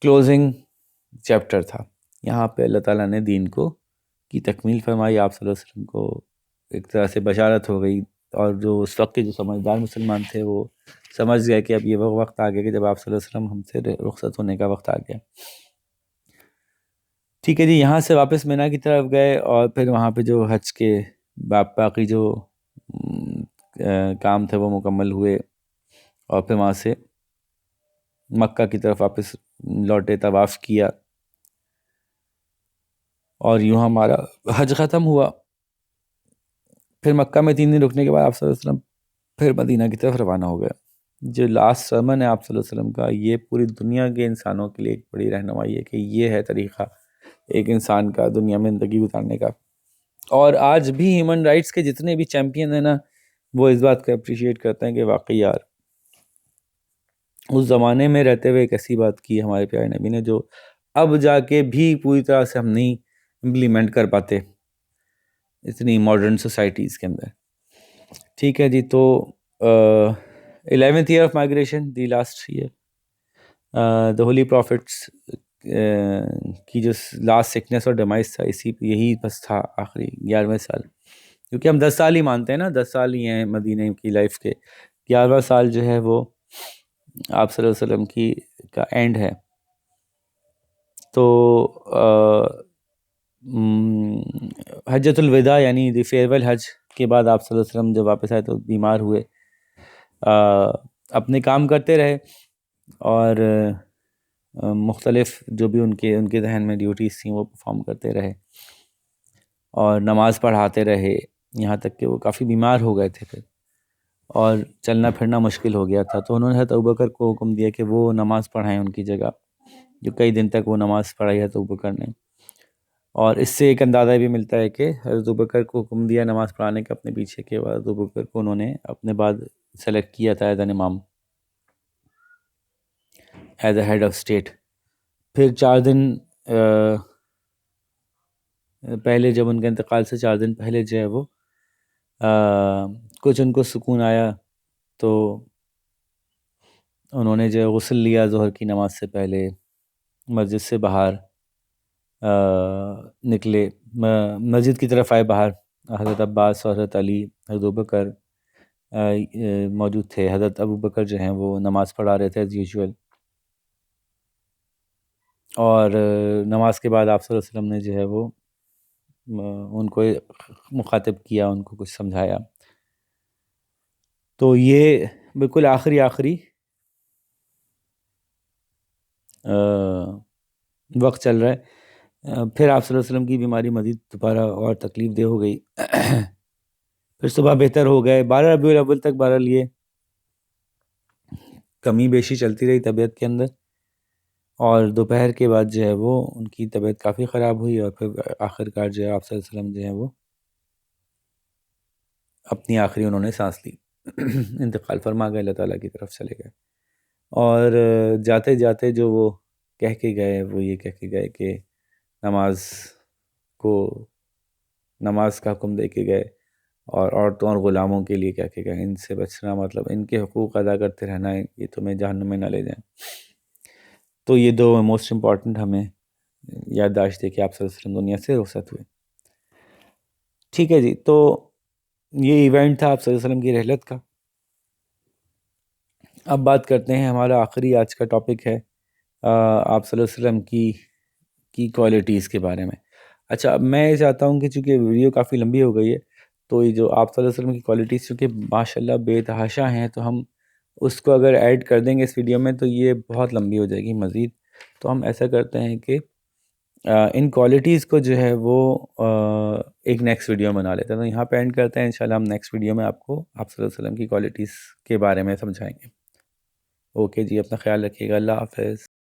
کلوزنگ چیپٹر تھا۔ یہاں پہ اللہ تعالیٰ نے دین کو کی تکمیل فرمائی، آپ صلی اللہ علیہ وسلم کو ایک طرح سے بشارت ہو گئی، اور جو اس وقت کے جو سمجھدار مسلمان تھے وہ سمجھ گئے کہ اب یہ وہ وقت آ گیا کہ جب آپ صلی اللہ علیہ وسلم ہم سے رخصت ہونے کا وقت آ گیا۔ ٹھیک ہے جی، یہاں سے واپس مینا کی طرف گئے، اور پھر وہاں پہ جو حج کے باقی جو کام تھے وہ مکمل ہوئے، اور پھر وہاں سے مکہ کی طرف واپس لوٹے، طواف کیا، اور یوں ہمارا حج ختم ہوا۔ پھر مکہ میں 3 دن رکنے کے بعد آپ صلی اللہ علیہ وسلم پھر مدینہ کی طرف روانہ ہو گئے۔ جو لاسٹ سرمن ہے آپ صلی اللہ علیہ وسلم کا، یہ پوری دنیا کے انسانوں کے لیے ایک بڑی رہنمائی ہے کہ یہ ہے طریقہ ایک انسان کا دنیا میں زندگی گزارنے کا۔ اور آج بھی ہیومن رائٹس کے جتنے بھی چیمپئن ہیں نا، وہ اس بات کو اپریشیٹ کرتے ہیں کہ واقعی یار اس زمانے میں رہتے ہوئے ایک ایسی بات کی ہمارے پیارے نبی نے جو اب جا کے بھی پوری طرح سے ہم نہیں امپلیمنٹ کر پاتے اتنی ماڈرن سوسائٹیز کے اندر۔ ٹھیک ہے جی، تو 11th year of migration, the last year, the holy prophets کی جو لاسٹ سکنس اور ڈیمائز تھا، یہی بس تھا آخری 11ویں سال، کیونکہ ہم 10 سال ہی مانتے ہیں نا، 10 سال ہی ہیں مدینہ کی لائف کے، 11واں سال جو ہے وہ آپ صلی اللہ علیہ وسلم کی کا اینڈ ہے۔ تو حجۃ الوداع یعنی دی فیئرویل حج کے بعد آپ صلی اللہ علیہ وسلم جب واپس آئے تو بیمار ہوئے، اپنے کام کرتے رہے، اور مختلف جو بھی ان کے ذہن میں ڈیوٹیز تھیں وہ پرفارم کرتے رہے، اور نماز پڑھاتے رہے، یہاں تک کہ وہ کافی بیمار ہو گئے تھے پھر، اور چلنا پھرنا مشکل ہو گیا تھا۔ تو انہوں نے حضرت ابوبکر کو حکم دیا کہ وہ نماز پڑھائیں ان کی جگہ، جو کئی دن تک وہ نماز پڑھائی حضرت ابوبکر نے۔ اور اس سے ایک اندازہ بھی ملتا ہے کہ حضرت ابوبکر کو حکم دیا نماز پڑھانے کا اپنے پیچھے، کے بعد حضرت ابوبکر کو انہوں نے اپنے بعد سلیکٹ کیا تھا as an imam, as a head of state. پھر 4 دن پہلے، جب ان کے انتقال سے 4 دن پہلے جو ہے وہ کچھ ان کو سکون آیا، تو انہوں نے جو ہے غسل لیا ظہر کی نماز سے پہلے، مسجد سے باہر نکلے، مسجد کی طرف آئے باہر، حضرت عباس اور حضرت علی، حضرت ابوبکر موجود تھے۔ حضرت ابوبکر جو ہیں وہ نماز پڑھا رہے تھے ایز یوزول، اور نماز کے بعد آپ صلی اللہ علیہ وسلم نے جو ہے وہ ان کو مخاطب کیا، ان کو کچھ سمجھایا۔ تو یہ بالکل آخری وقت چل رہا ہے۔ پھر آپ صلی اللہ علیہ وسلم کی بیماری مزید دوبارہ اور تکلیف دہ ہو گئی، پھر صبح بہتر ہو گئے، 12 ربیع الاول تک بہرحال یہ کمی بیشی چلتی رہی طبیعت کے اندر، اور دوپہر کے بعد جو ہے وہ ان کی طبیعت کافی خراب ہوئی، اور پھر آخر کار جو ہے آپ صلی اللہ علیہ وسلم جو ہے وہ اپنی آخری انہوں نے سانس لی، انتقال فرما گئے، اللہ تعالیٰ کی طرف چلے گئے۔ اور جاتے جاتے جو وہ کہہ کے گئے وہ یہ کہہ کے گئے کہ نماز کا حکم دے کے گئے، اور عورتوں اور غلاموں کے لیے کہہ کے گئے ان سے بچنا، مطلب ان کے حقوق ادا کرتے رہنا ہے، یہ تمہیں جہنم میں نہ لے جائیں۔ تو یہ 2 موسٹ امپورٹنٹ ہمیں یادداشت ہے کہ آپ صلی اللہ علیہ وسلم دنیا سے رخصت ہوئے۔ ٹھیک ہے جی، تو یہ ایونٹ تھا آپ صلی اللہ علیہ وسلم کی رحلت کا۔ اب بات کرتے ہیں، ہمارا آخری آج کا ٹاپک ہے آپ صلی اللہ علیہ وسلم کی کوالٹیز کے بارے میں۔ اچھا، میں یہ چاہتا ہوں کہ چونکہ ویڈیو کافی لمبی ہو گئی ہے، تو یہ جو آپ صلی اللہ علیہ وسلم کی کوالٹیز چونکہ ماشاءاللہ بے تحاشا ہیں، تو ہم اس کو اگر ایڈ کر دیں گے اس ویڈیو میں تو یہ بہت لمبی ہو جائے گی مزید. تو ہم ایسا کرتے ہیں کہ ان کوالٹیز کو جو ہے وہ ایک نیکسٹ ویڈیو بنا لیتے ہیں. تو یہاں پہ اینڈ کرتے ہیں. انشاءاللہ ہم نیکسٹ ویڈیو میں آپ کو آپ صلی اللہ علیہ وسلم کی کوالٹیز کے بارے میں سمجھائیں گے. اوکے جی، اپنا خیال رکھیے گا. اللہ حافظ.